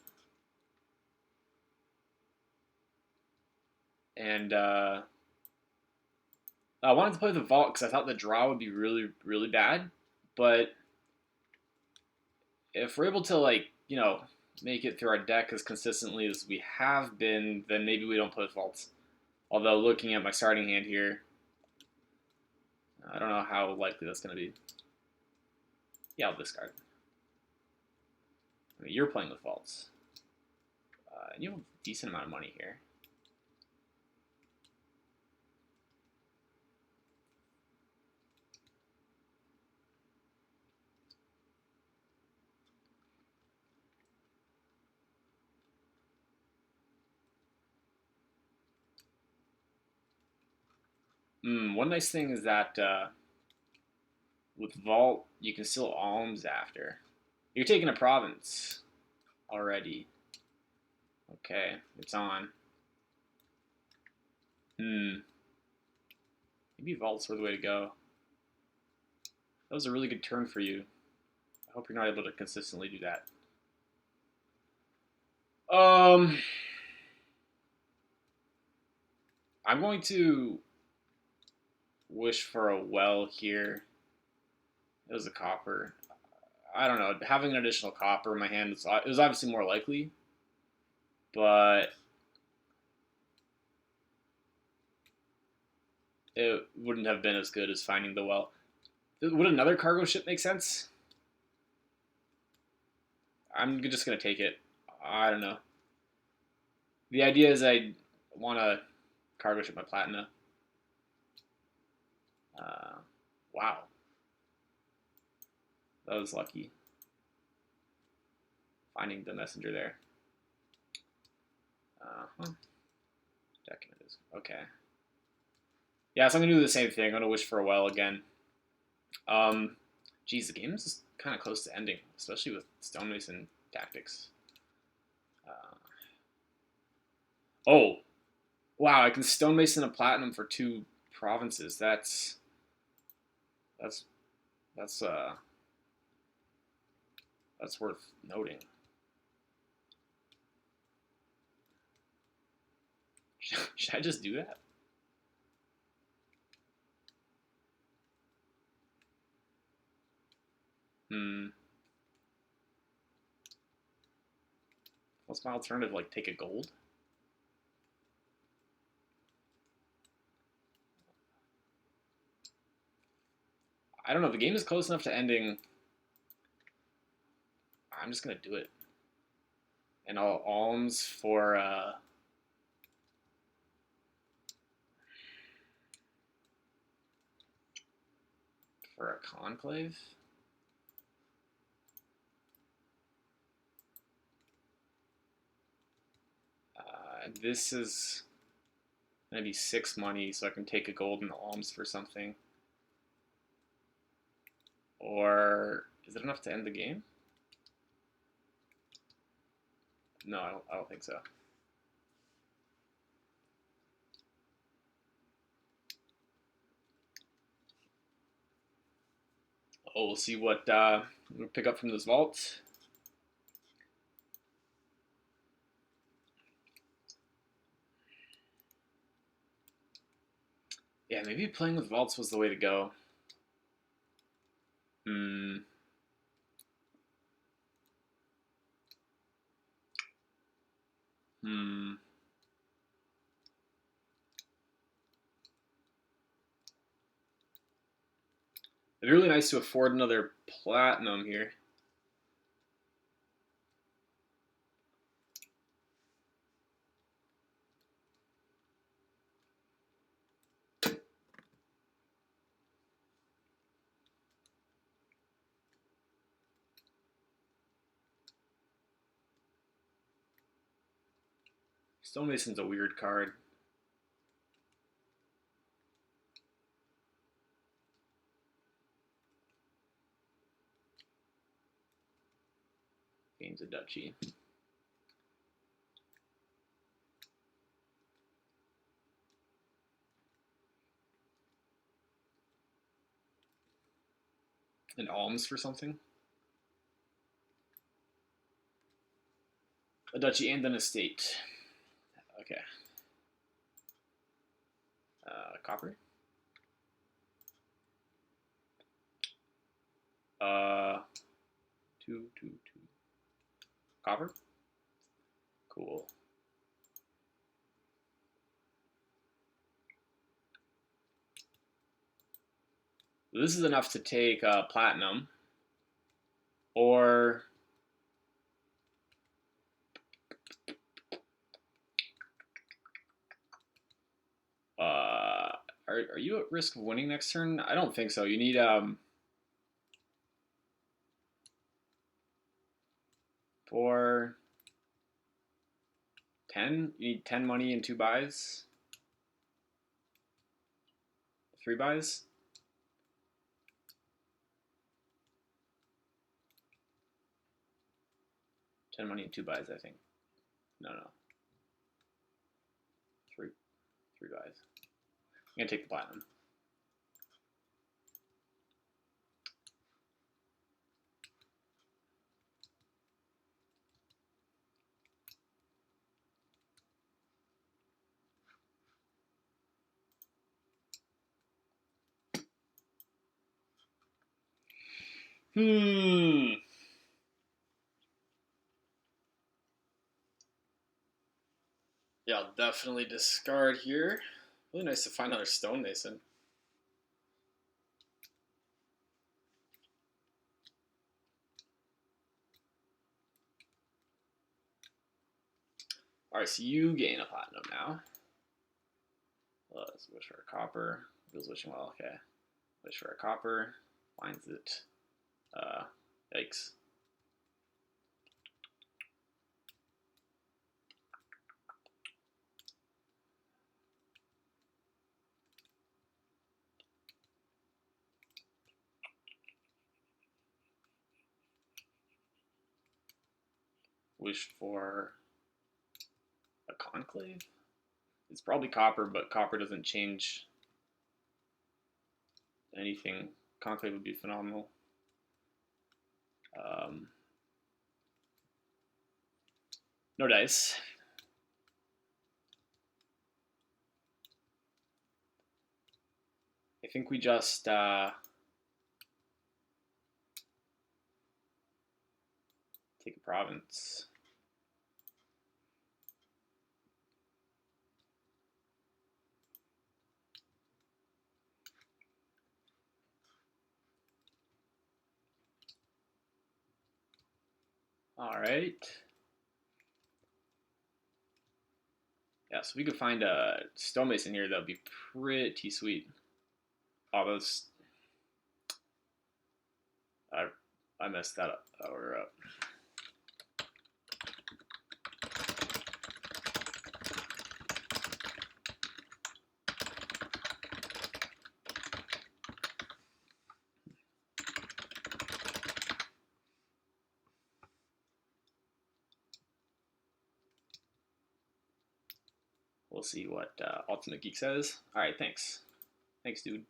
And I wanted to play the vault because I thought the draw would be really, really bad. But if we're able to make it through our deck as consistently as we have been, then maybe we don't play with vaults. Although looking at my starting hand here, I don't know how likely that's going to be. Yeah, I'll discard. I mean, you're playing with vaults. You have a decent amount of money here. One nice thing is that with Vault, you can still alms after. You're taking a province already. Okay, it's on. Maybe Vaults were the way to go. That was a really good turn for you. I hope you're not able to consistently do that. I'm going to wish for a well here. It was a copper. I don't know. Having an additional copper in my hand it was obviously more likely, but it wouldn't have been as good as finding the well. Would another cargo ship make sense? I'm just gonna take it. I don't know. The idea is I want to cargo ship my platina. Wow, that was lucky. Finding the messenger there. Decking it is okay. Yeah, so I'm gonna do the same thing. I'm gonna wish for a well again. Geez, the game is kind of close to ending, especially with stonemason tactics. Oh, wow! I can stonemason a platinum for 2 provinces. That's worth noting. Should I just do that? What's my alternative? Like take a gold? I don't know. The game is close enough to ending. I'm just gonna do it. And I'll alms for a conclave. This is gonna be 6 money, so I can take a gold and alms for something. Or is it enough to end the game? No, I don't think so. Oh, we'll see what we'll pick up from this vault. Yeah, maybe playing with vaults was the way to go. It'd be really nice to afford another platinum here. Stonemason's a weird card. Gains a duchy. An alms for something. A duchy and an estate. Okay. Copper. Two. Copper. Cool. This is enough to take platinum, or Are you at risk of winning next turn? I don't think so. You need for 10. You need 10 money and 2 buys. 3 buys. $10 money and 2 buys, I think. No. 3 buys. I'm gonna take the platinum. Yeah, I'll definitely discard here. Really nice to find another stonemason. Alright, so you gain a platinum now. Let's wish for a copper. Feels wishing well, okay. Wish for a copper. Finds it. Yikes. Wish for a conclave. It's probably copper, but copper doesn't change anything. Conclave would be phenomenal. No dice. I think we just take a province. All right. Yeah, so we could find a stonemason here that would be pretty sweet. Oh, those. I messed that order up. We'll see what UltimateGeek says. All right, thanks. Thanks, dude.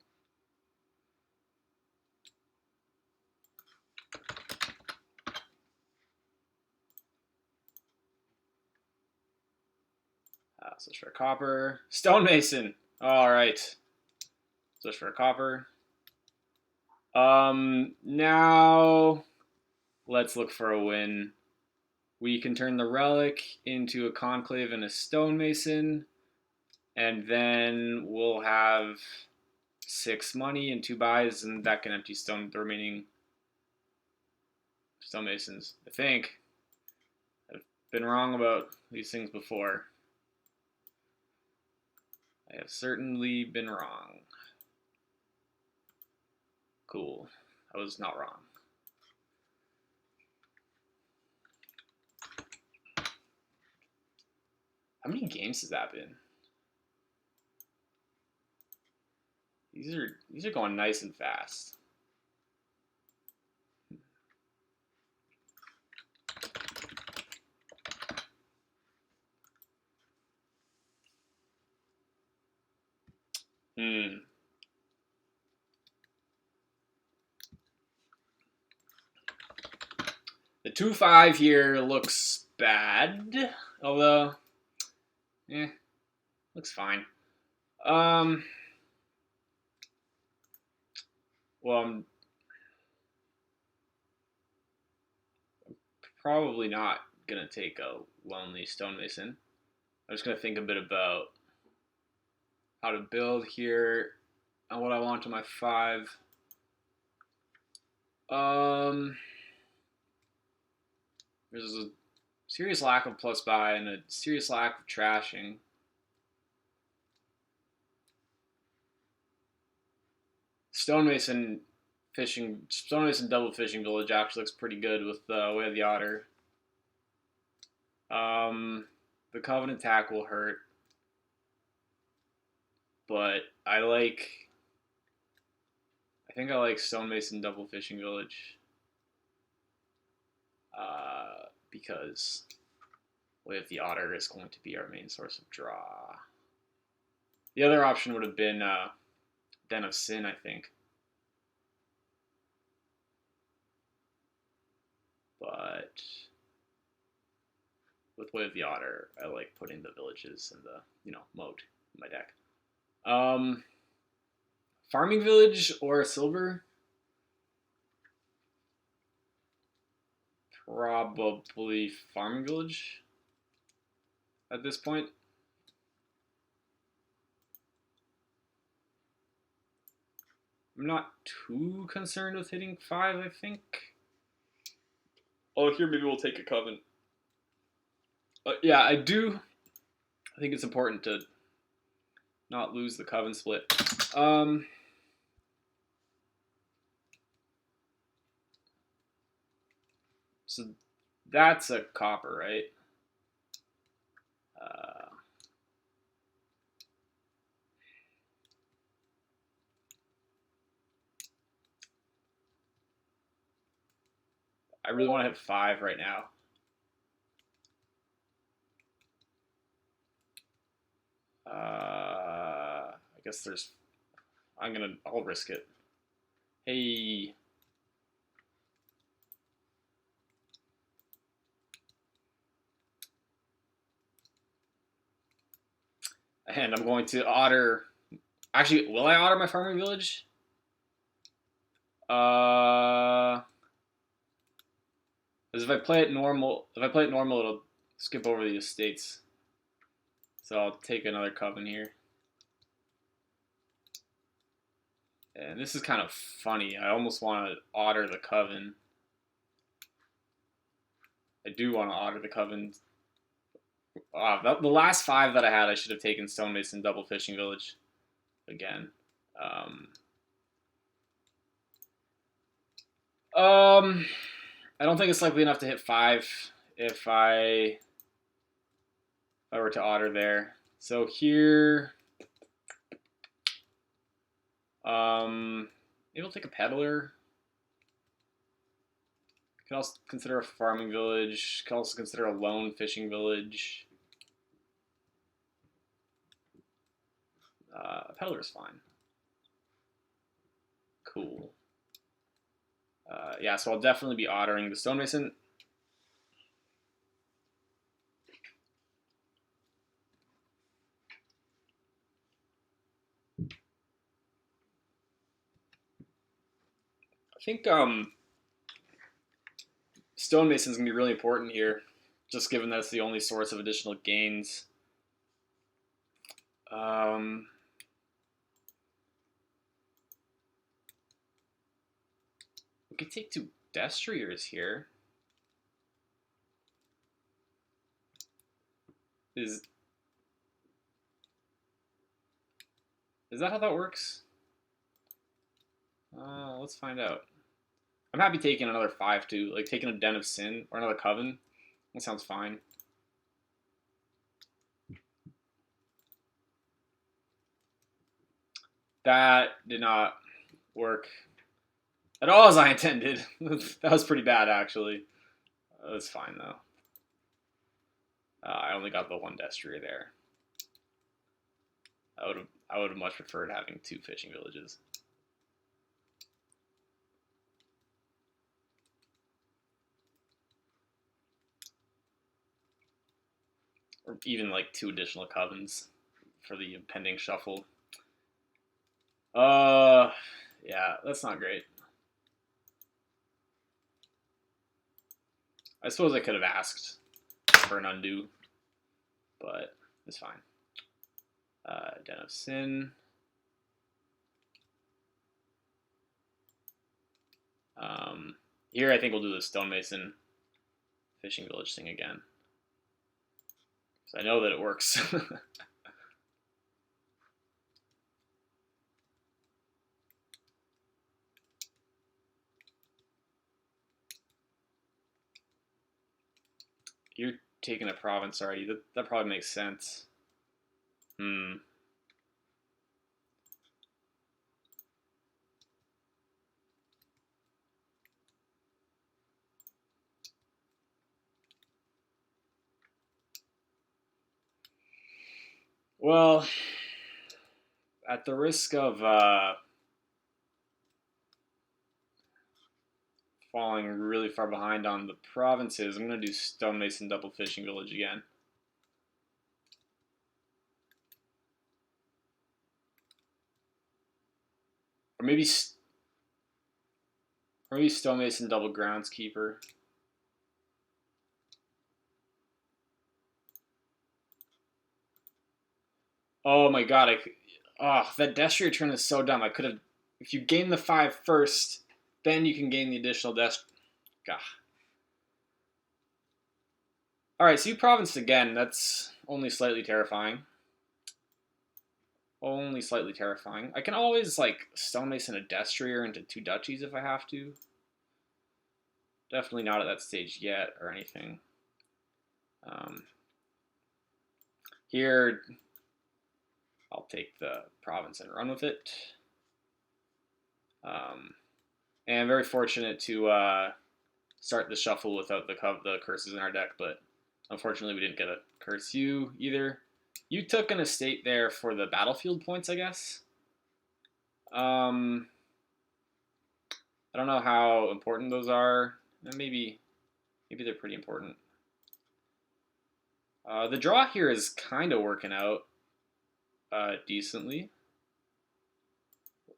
Switch for a copper. Stonemason. All right. Switch for a copper. Now let's look for a win. We can turn the relic into a conclave and a stonemason, and then we'll have 6 money and 2 buys, and that can empty the remaining stonemasons. I think I've been wrong about these things before. I have certainly been wrong. Cool. I was not wrong. How many games has that been? These are going nice and fast. The 2-5 here looks bad, although, looks fine. Well, I'm probably not gonna take a lonely stonemason. I'm just gonna think a bit about how to build here and what I want on my 5. There's a serious lack of plus buy and a serious lack of trashing. stonemason double fishing village actually looks pretty good with Way of the Otter. The Covenant attack will hurt, but I think I like stonemason double fishing village because Way of the Otter is going to be our main source of draw. The other option would have been Den of Sin, I think. But with Way of the Otter, I like putting the villages in the, moat in my deck. Farming village or a silver? Probably farming village at this point. I'm not too concerned with hitting 5, I think. Oh, here maybe we'll take a Coven. Yeah, I think it's important to not lose the Coven split. So that's a copper, right? I really want to hit 5 right now. I guess I'll risk it. Hey. And I'm going to otter. Actually, will I otter my farming village? Because if I play it normal, it'll skip over the estates. So I'll take another Coven here. And this is kind of funny. I almost want to otter the Coven. I do want to otter the Coven. The last 5 that I had, I should have taken Stonemason double fishing village again. I don't think it's likely enough to hit 5 if I were to otter there. So here, maybe I'll take a peddler. Could also consider a farming village. Could also consider a lone fishing village. A peddler is fine. Cool. Yeah, so I'll definitely be ottering the stonemason. I think stonemason's gonna be really important here, just given that it's the only source of additional gains. We could take 2 destriers here. Is that how that works? Let's find out. I'm happy taking another 5 too, like taking a Den of Sin or another Coven. That sounds fine. That did not work at all as I intended. That was pretty bad, actually. That's fine though. I only got the 1 destrier there. I would have much preferred having 2 fishing villages. Or even like 2 additional Covens for the impending shuffle. Yeah, that's not great. I suppose I could have asked for an undo, but it's fine. Den of Sin. Here I think we'll do the stonemason fishing village thing again, because I know that it works. You're taking a province already. That probably makes sense. Well, at the risk of falling really far behind on the provinces, I'm going to do stonemason double fishing village again. Or maybe stonemason double groundskeeper. Oh my god, that destrier turn is so dumb. I could have, if you gain the 5 first, then you can gain the additional God. Alright, so you provinced again. That's only slightly terrifying. Only slightly terrifying. I can always, like, stonemason a destrier into 2 duchies if I have to. Definitely not at that stage yet or anything. Here, I'll take the province and run with it. And I'm very fortunate to start the shuffle without the curses in our deck, but unfortunately we didn't get a curse you either. You took an estate there for the battlefield points, I guess. I don't know how important those are. Maybe they're pretty important. The draw here is kind of working out decently.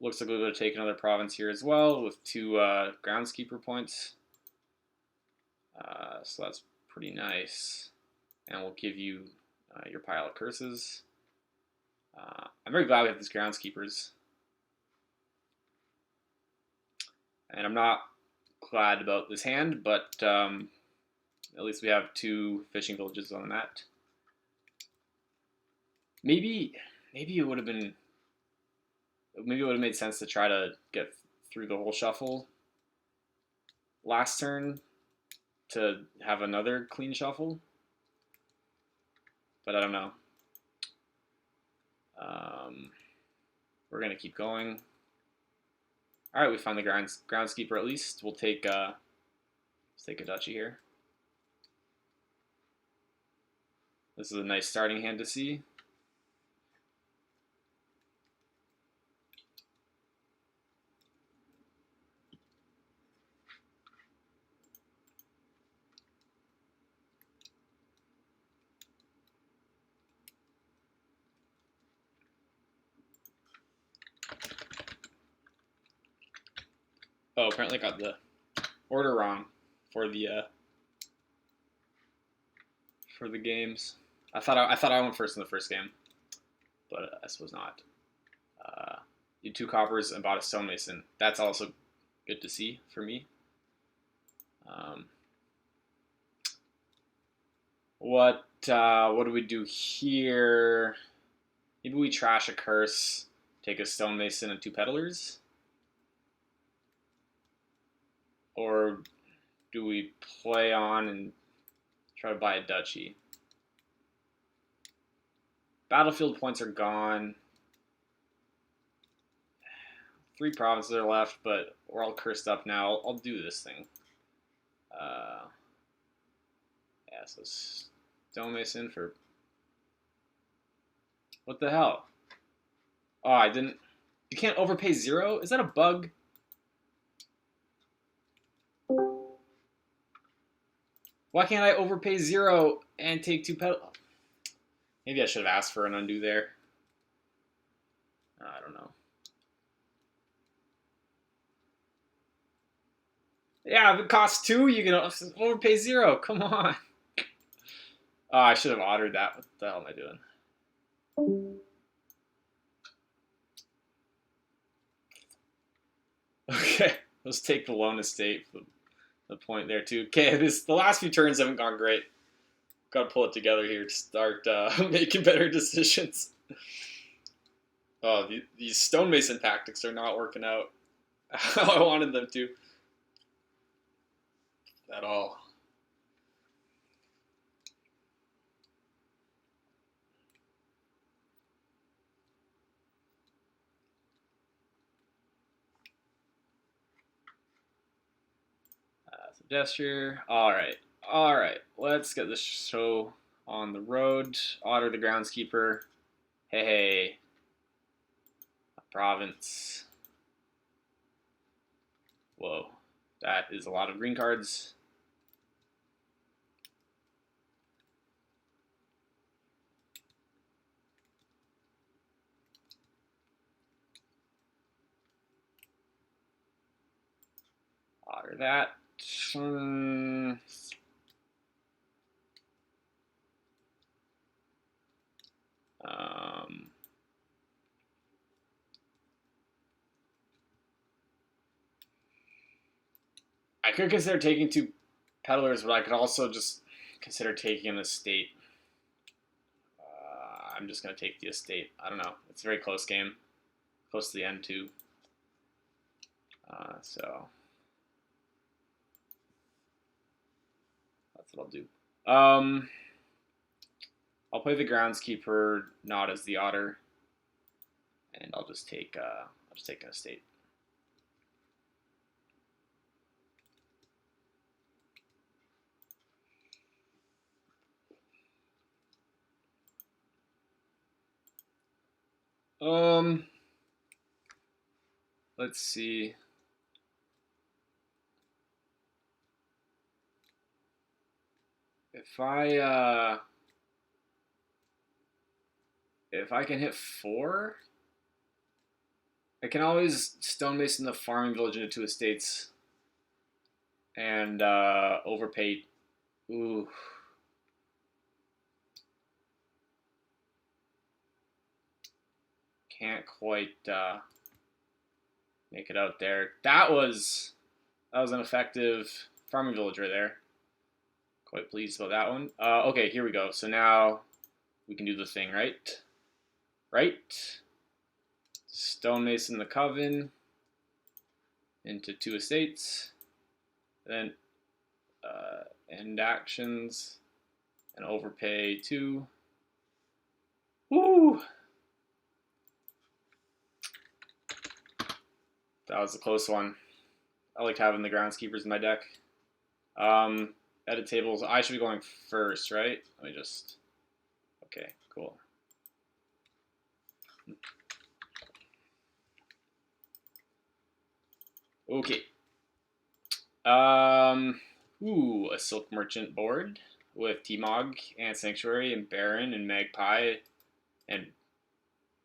Looks like we're going to take another province here as well with 2 groundskeeper points. So that's pretty nice. And we'll give you your pile of curses. I'm very glad we have these groundskeepers. And I'm not glad about this hand, but at least we have 2 fishing villages on the mat. Maybe it would have been... Maybe it would have made sense to try to get through the whole shuffle last turn to have another clean shuffle. But I don't know. We're going to keep going. All right, we find the groundskeeper at least. We'll take let's take a duchy here. This is a nice starting hand to see. Oh, apparently I got the order wrong for the games. I thought I went first in the first game, but I suppose not. You 2 coppers and bought a stonemason. That's also good to see for me. What do we do here? Maybe we trash a curse, take a stonemason and 2 peddlers. Or do we play on and try to buy a duchy? Battlefield points are gone. 3 provinces are left, but we're all cursed up now. I'll do this thing. Yeah, so stonemason for... What the hell? Oh, I didn't... You can't overpay 0? Is that a bug? Why can't I overpay 0 and take 2 pedal? Maybe I should have asked for an undo there. I don't know. Yeah, if it costs 2, you can overpay 0. Come on. Oh, I should have ordered that. What the hell am I doing? Okay, let's take the lone estate for the point there too. Okay, the last few turns haven't gone great. Got to pull it together here to start making better decisions. Oh, these stonemason tactics are not working out how I wanted them to at all. Gesture. All right. Let's get this show on the road. Otter the groundskeeper. Hey, hey. Province. Whoa, that is a lot of green cards. Otter that. I could consider taking 2 peddlers, but I could also just consider taking an estate. I'm just going to take the estate. I don't know. It's a very close game. Close to the end, too. So that's what I'll do. I'll play the groundskeeper, not as the otter, and I'll just take an estate. Let's see. If I can hit 4, I can always stonemason the farming village into 2 estates and overpay. Ooh. Can't quite make it out there. That was an effective farming village right there. Quite pleased about that one. Okay, here we go. So now we can do the thing, right? Right. Stonemason the coven into 2 estates. Then end actions and overpay 2. Woo! That was a close one. I liked having the groundskeepers in my deck. Edit tables. I should be going first, right? Let me just. Okay, cool. Okay. Ooh, a Silk Merchant board with T-Mog and Sanctuary and Baron and Magpie and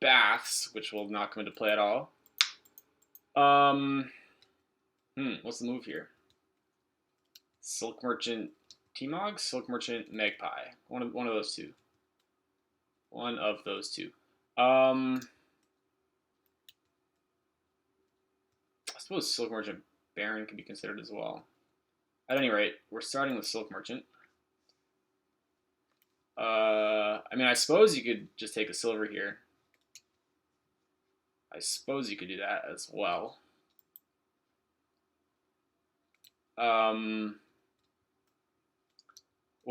Baths, which will not come into play at all. What's the move here? Silk Merchant T-Mog, Silk Merchant Magpie. One of those two. One of those two. I suppose Silk Merchant Baron could be considered as well. At any rate, we're starting with Silk Merchant. I mean, I suppose you could just take a silver here. I suppose you could do that as well.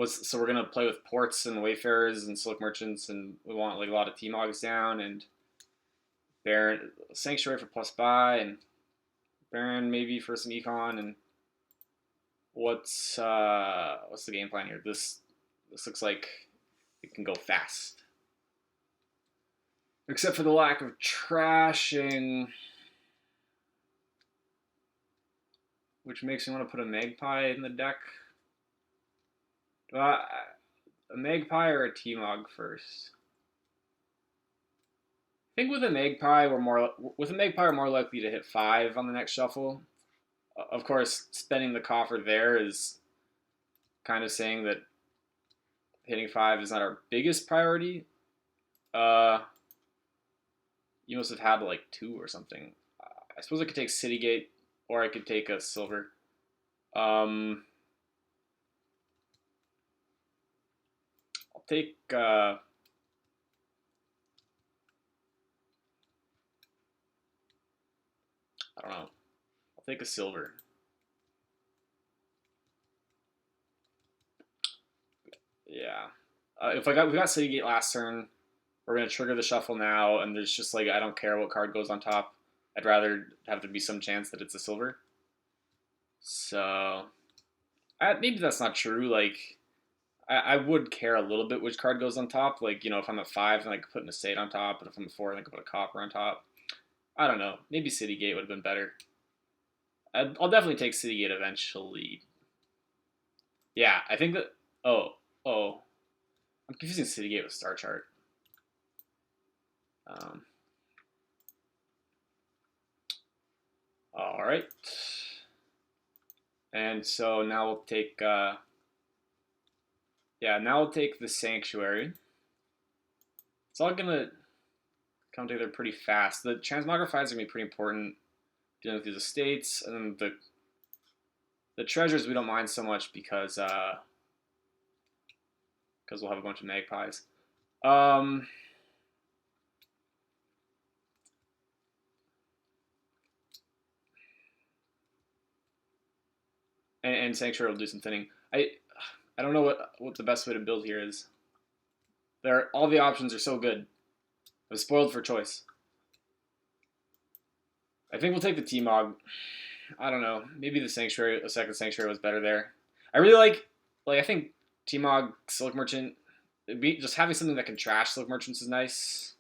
So we're gonna play with ports and wayfarers and silk merchants, and we want like a lot of T-Mogs down and Baron Sanctuary for plus buy and Baron maybe for some econ. And what's the game plan here? This looks like it can go fast, except for the lack of trashing, which makes me want to put a Magpie in the deck. A Magpie or a T-Mog first? I think with a Magpie we're more likely to hit 5 on the next shuffle. Of course, spending the coffer there is kind of saying that hitting 5 is not our biggest priority. You must have had like 2 or something. I suppose I could take Citygate, or I could take a silver. I'll take I don't know. I'll take a silver. Yeah. If we got Citygate last turn, we're gonna trigger the shuffle now, and there's just like I don't care what card goes on top. I'd rather have there be some chance that it's a silver. So Maybe that's not true. Like, I would care a little bit which card goes on top. Like, if I'm at 5, then I could put an estate on top, but if I'm at 4, then I could put a copper on top. I don't know. Maybe Citygate would have been better. I'll definitely take Citygate eventually. Yeah, I think that. Oh, I'm confusing Citygate with Star Chart. Um, all right, and so now we'll take. Now we'll take the Sanctuary. It's all gonna come together pretty fast. The transmogrifies are gonna be pretty important dealing with these estates, and then the treasures we don't mind so much because we'll have a bunch of magpies. And Sanctuary will do some thinning. I don't know what the best way to build here is. All the options are so good. I'm spoiled for choice. I think we'll take the T-Mog. I don't know. Maybe the Sanctuary, a second Sanctuary was better there. I really like I think T-Mog, Silk Merchant, just having something that can trash Silk Merchants is nice.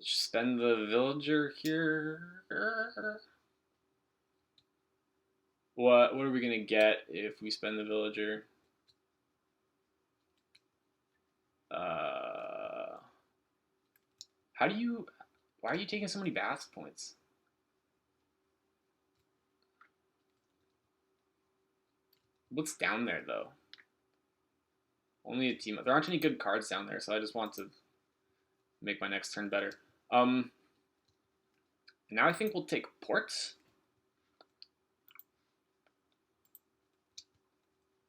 Spend the Villager here. What are we gonna get if we spend the Villager? Why are you taking so many bath points? What's down there though? Only a team. There aren't any good cards down there, so I just want to make my next turn better. Now I think we'll take ports.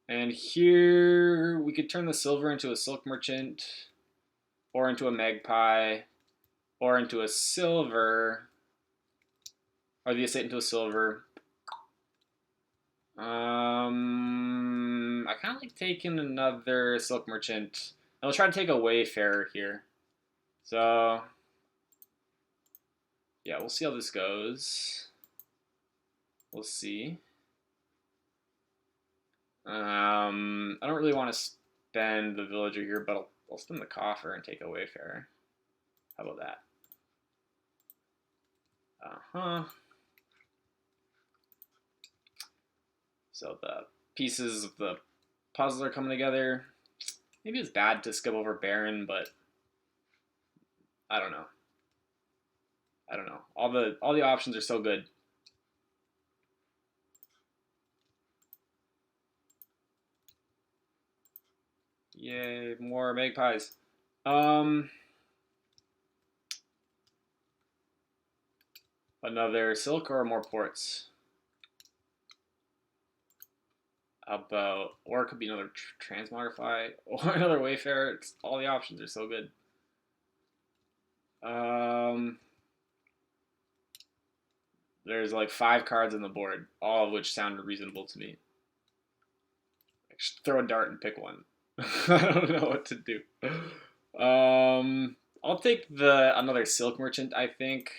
And here we could turn the silver into a Silk Merchant, or into a Magpie, or into a silver, or the estate into a silver. I kind of like taking another Silk Merchant. And we'll try to take a Wayfarer here. So, yeah, we'll see how this goes. We'll see. I don't really want to spend the Villager here, but I'll spend the Coffer and take a Wayfarer. How about that? So the pieces of the puzzle are coming together. Maybe it's bad to skip over Baron, but I don't know. All the options are so good. Yay, more magpies. Another silk or more ports? Or it could be another transmogrify or another Wayfarer. All the options are so good. There's like 5 cards on the board, all of which sound reasonable to me. Just throw a dart and pick one. I don't know what to do. I'll take another Silk Merchant, I think.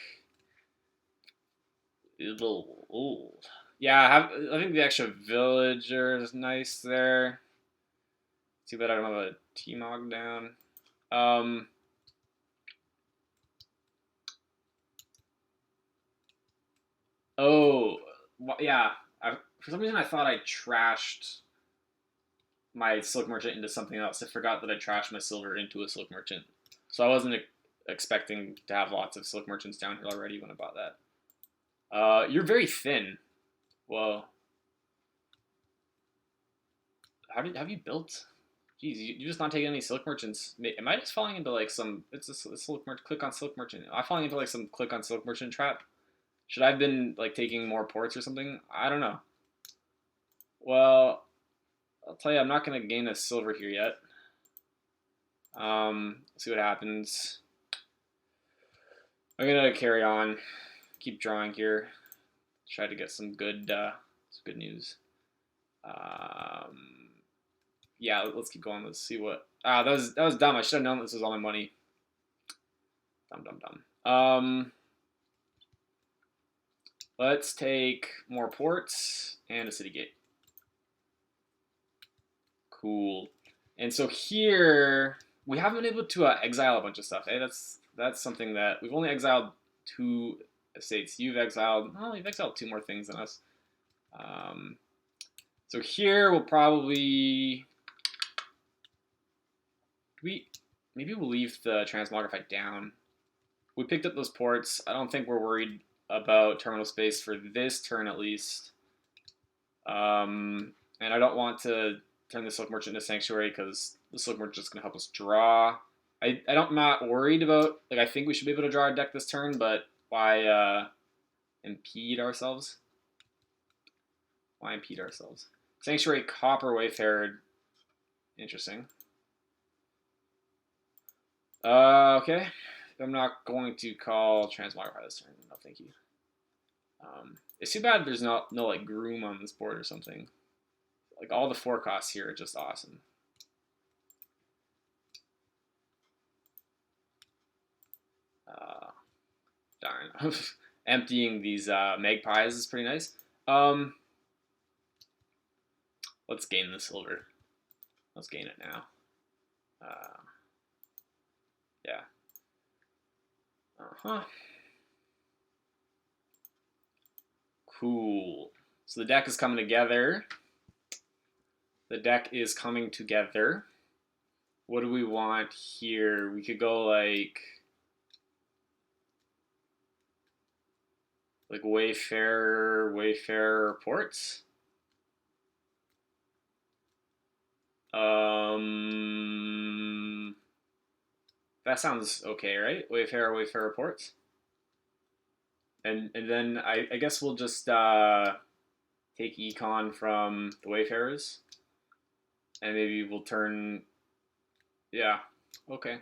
Yeah, I think the extra Villager is nice there. Too bad I don't have a T-Mog down. Yeah. For some reason, I thought I trashed my Silk Merchant into something else. I forgot that I trashed my silver into a Silk Merchant. So I wasn't expecting to have lots of Silk Merchants down here already when I bought that. You're very thin. Whoa. Have you built? Jeez, you're just not taking any Silk Merchants. Am I just falling into like some? It's a Silk Merchant. Click on Silk Merchant. Am I falling into like some click on Silk Merchant trap? Should I have been like taking more ports or something? I don't know. Well, I'll tell you, I'm not gonna gain a silver here yet. See what happens. I'm gonna carry on, keep drawing here, try to get some good news. Yeah, let's keep going. Let's see what. That was dumb. I should have known this was all my money. Dumb. Let's take more ports and a city gate. Cool. And so here we haven't been able to exile a bunch of stuff. Hey, that's something that we've only exiled 2 estates. You've exiled 2 more things than us. So here we'll probably maybe we'll leave the transmogrify down. We picked up those ports. I don't think we're worried about terminal space for this turn at least. And I don't want to turn the Silk Merchant into Sanctuary because the Silk Merchant is going to help us draw. I'm not worried about, like, I think we should be able to draw a deck this turn, but why impede ourselves? Why impede ourselves? Sanctuary, Copper, Wayfarer. Interesting. Okay. I'm not going to call Transmogrify this turn. No, thank you. It's too bad there's no like Groom on this board or something. Like all the 4 costs here are just awesome. Darn. Emptying these magpies is pretty nice. Let's gain the silver. Let's gain it now. Yeah. Cool. So the deck is coming together. The deck is coming together. What do we want here? We could go like Wayfarer ports. That sounds okay, right? Wayfarer ports. And then I guess we'll just take econ from the Wayfarers. And maybe we'll turn, yeah, okay.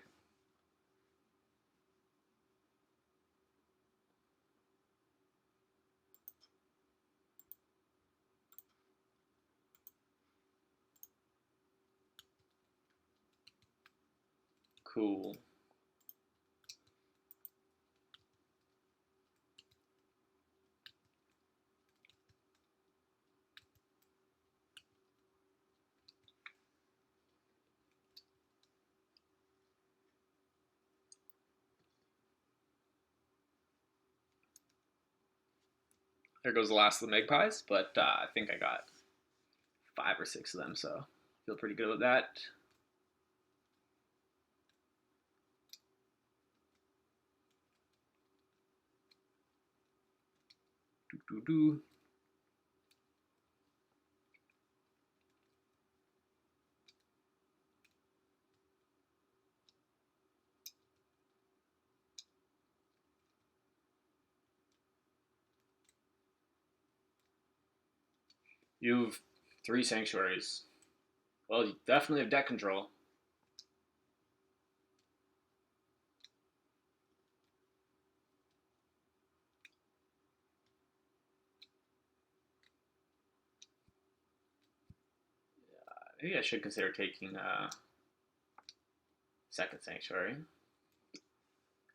Cool. There goes the last of the magpies, but I think I got 5 or 6 of them, so I feel pretty good with that. Doo-doo-doo. You've 3 sanctuaries. Well, you definitely have deck control. Maybe I should consider taking second sanctuary.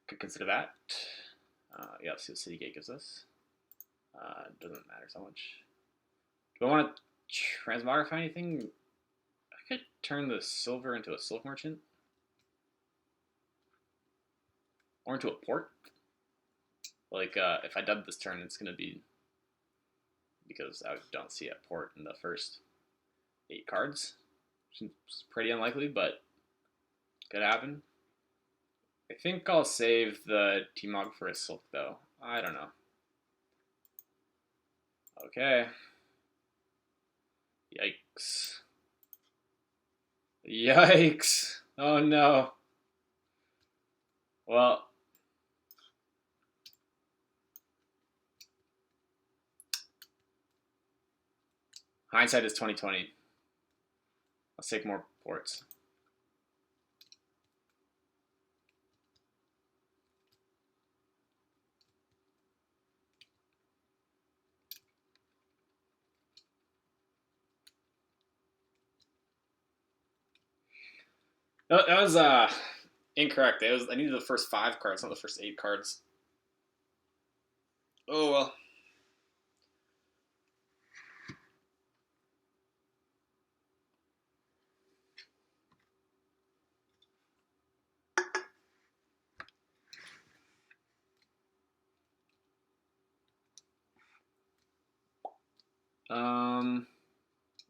Could consider that. Yeah, let's see what City Gate gives us. Doesn't matter so much. Do I want to transmogrify anything? I could turn the silver into a Silk Merchant. Or into a port. Like, if I dub this turn, it's going to be because I don't see a port in the first 8 cards. It's pretty unlikely, but could happen. I think I'll save the T-Mog for a Silk, though. I don't know. Okay. Yikes. Yikes. Oh, no. Well, hindsight is 2020. Let's take more ports. No, that was incorrect. I needed the first 5 cards, not the first 8 cards. Oh well.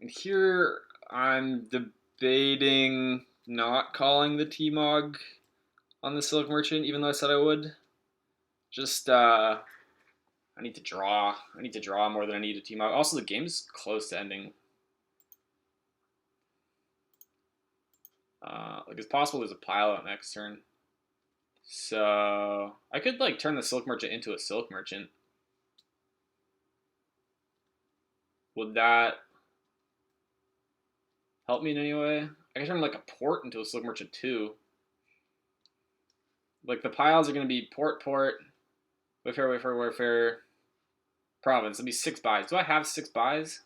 Here I'm debating not calling the T-Mog on the Silk Merchant, even though I said I would. Just I need to draw. I need to draw more than I need a T-Mog. Also, the game's close to ending. Like it's possible there's a pile out next turn. So I could like turn the Silk Merchant into a Silk Merchant. Would that help me in any way? I could turn like a port into a Silk Merchant too. Like the piles are gonna be port, Wayfarer, Wayfarer, province. It'll be 6 buys. Do I have 6 buys?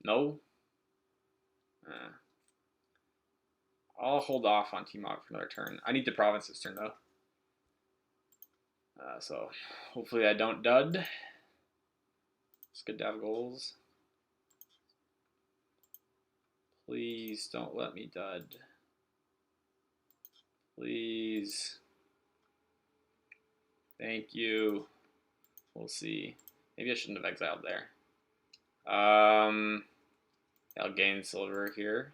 No. I'll hold off on T-Mog for another turn. I need the province this turn though. So hopefully I don't dud. It's good to have goals. Please don't let me dud. Please. Thank you. We'll see. Maybe I shouldn't have exiled there. I'll gain silver here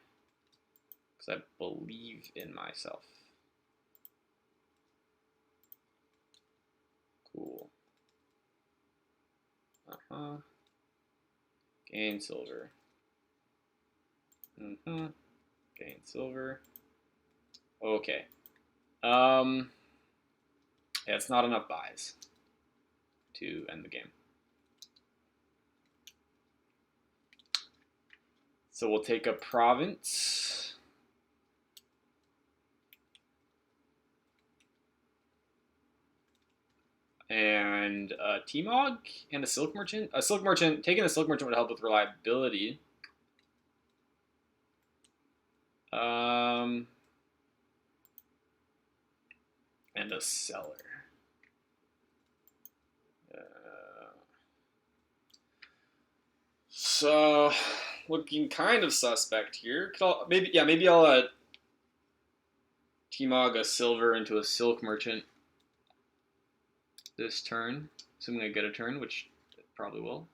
because I believe in myself. Cool. Gain silver. Gain silver. Okay. Yeah, it's not enough buys to end the game. So we'll take a province. And a T-Mog and a Silk Merchant. A Silk Merchant, taking a Silk Merchant would help with reliability. And a seller. So looking kind of suspect here. Maybe I'll T-Mog a silver into a Silk Merchant this turn, assuming I get a turn, which it probably will.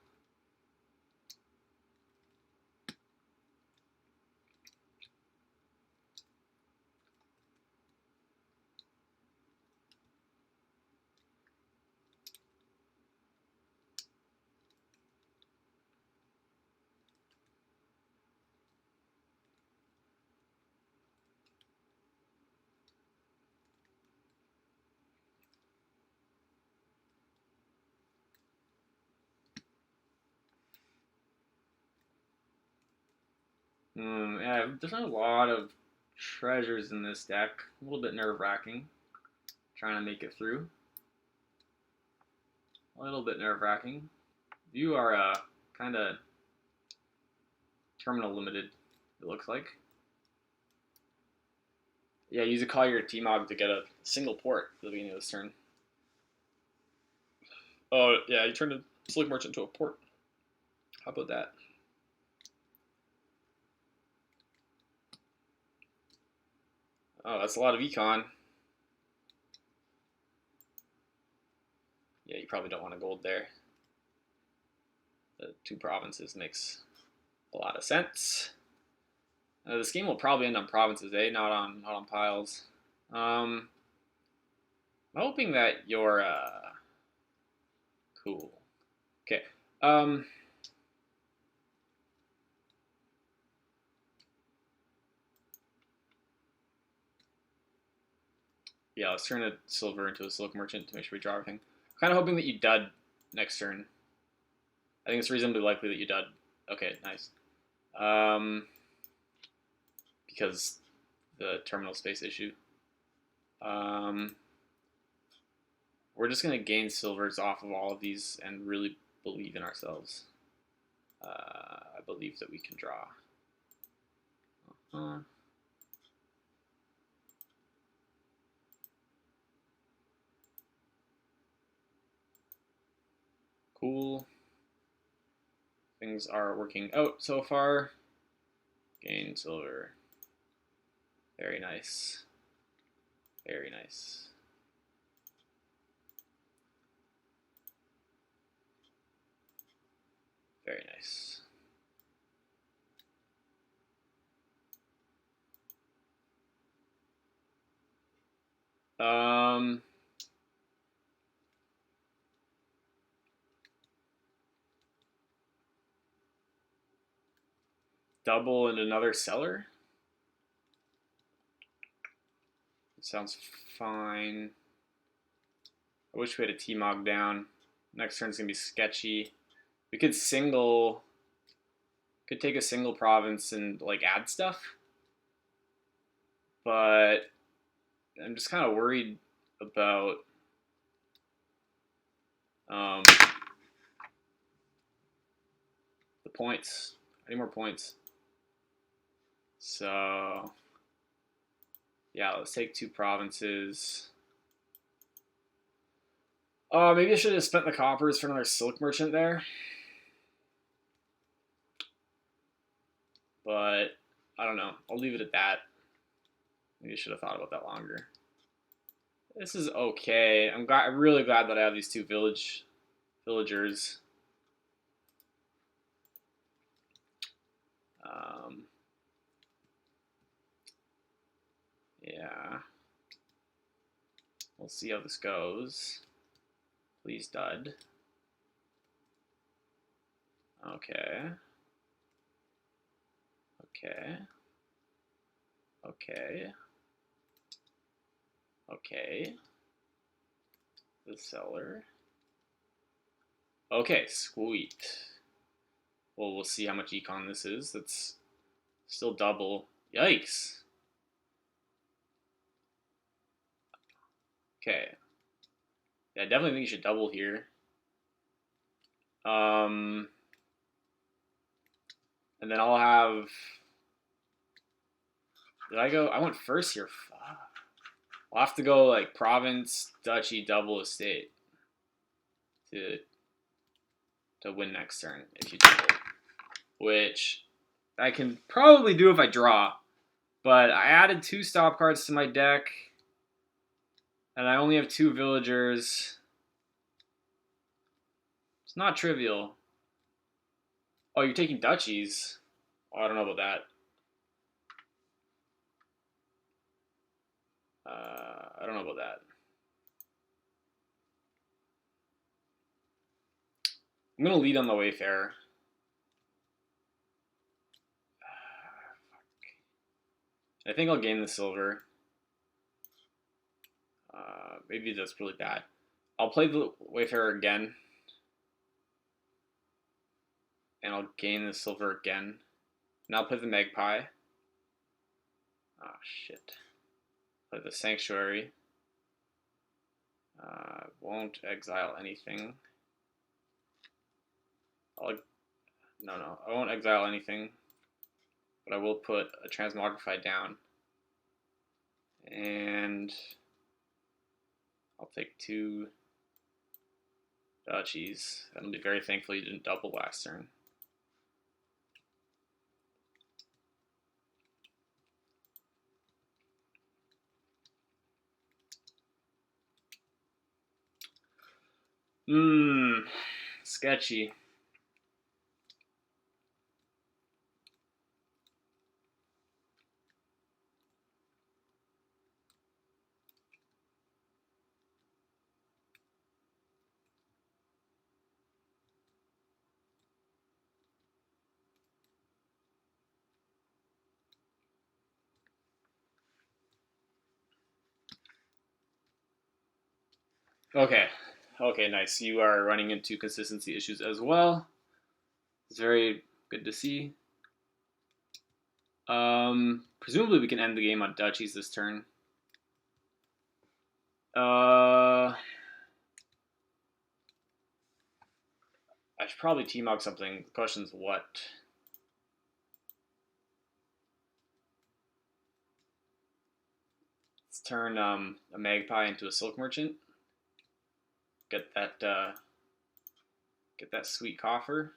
Yeah, there's not a lot of treasures in this deck. A little bit nerve-wracking. Trying to make it through. A little bit nerve-wracking. You are kind of terminal limited, it looks like. Yeah, use a Collier T-Mog to get a single port at the beginning of this turn. Oh, yeah, you turned a Silk Merchant to a port. How about that? Oh, that's a lot of econ. Yeah, you probably don't want a gold there. The 2 provinces makes a lot of sense. This game will probably end on provinces, not on piles. I'm hoping that you're cool. Okay. Yeah, let's turn a silver into a Silk Merchant to make sure we draw everything. I'm kind of hoping that you dud next turn. I think it's reasonably likely that you dud. Okay, nice. Because the terminal space issue. We're just going to gain silvers off of all of these and really believe in ourselves. I believe that we can draw. Cool. Things are working out so far. Gain silver. Very nice. Very nice. Very nice. Double and another seller. Sounds fine. I wish we had a T-Mog down. Next turn's gonna be sketchy. We could single, could take a single province and like add stuff, but I'm just kind of worried about the points. I need more points. So yeah, let's take 2 provinces. Oh, maybe I should have spent the coppers for another silk merchant there. But I don't know. I'll leave it at that. Maybe I should have thought about that longer. This is okay. I'm really glad that I have these 2 villagers. Yeah. We'll see how this goes. Please, dud. Okay. Okay. Okay. Okay. The seller. Okay, sweet. Well, we'll see how much econ this is. That's still double. Yikes. Okay. Yeah, I definitely think you should double here. And then I'll have... Did I go? I went first here. Fuck. I'll have to go like province, duchy, double estate to win next turn if you double. Which I can probably do if I draw. But I added 2 stop cards to my deck. And I only have 2 villagers. It's not trivial. Oh, you're taking duchies? Oh, I don't know about that. I don't know about that. I'm going to lead on the Wayfarer. I think I'll gain the silver. Maybe that's really bad. I'll play the Wayfarer again. And I'll gain the silver again. And I'll play the Magpie. Oh, shit. Play the Sanctuary. Won't exile anything. No, I won't exile anything. But I will put a Transmogrify down. And I'll take 2 duchies. I'll be very thankful you didn't double last turn. Sketchy. Okay, nice. You are running into consistency issues as well. It's very good to see. Presumably we can end the game on duchies this turn. I should probably T-Mog something. The question's what? Let's turn a Magpie into a Silk Merchant. Get that sweet coffer.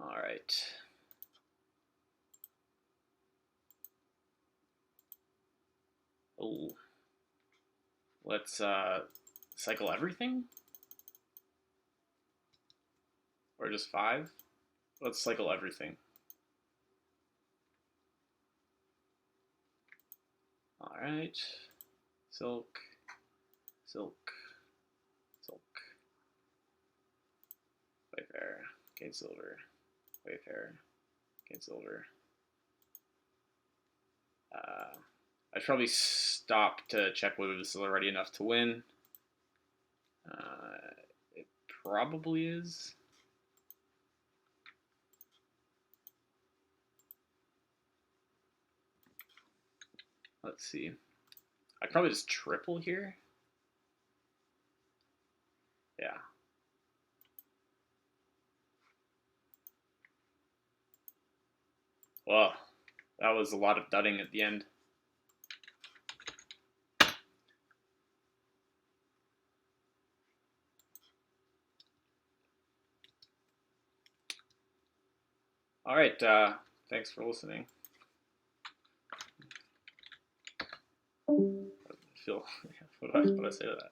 All right. Oh, let's cycle everything, or just 5. Let's cycle everything. All right, silk, silk, silk, wayfarer, gain silver, wayfarer, gain silver. I should probably stop to check whether this is already enough to win. It probably is. Let's see. I'd probably just triple here. Yeah. Well, that was a lot of dudding at the end. All right. Thanks for listening. I feel. What do I say to that?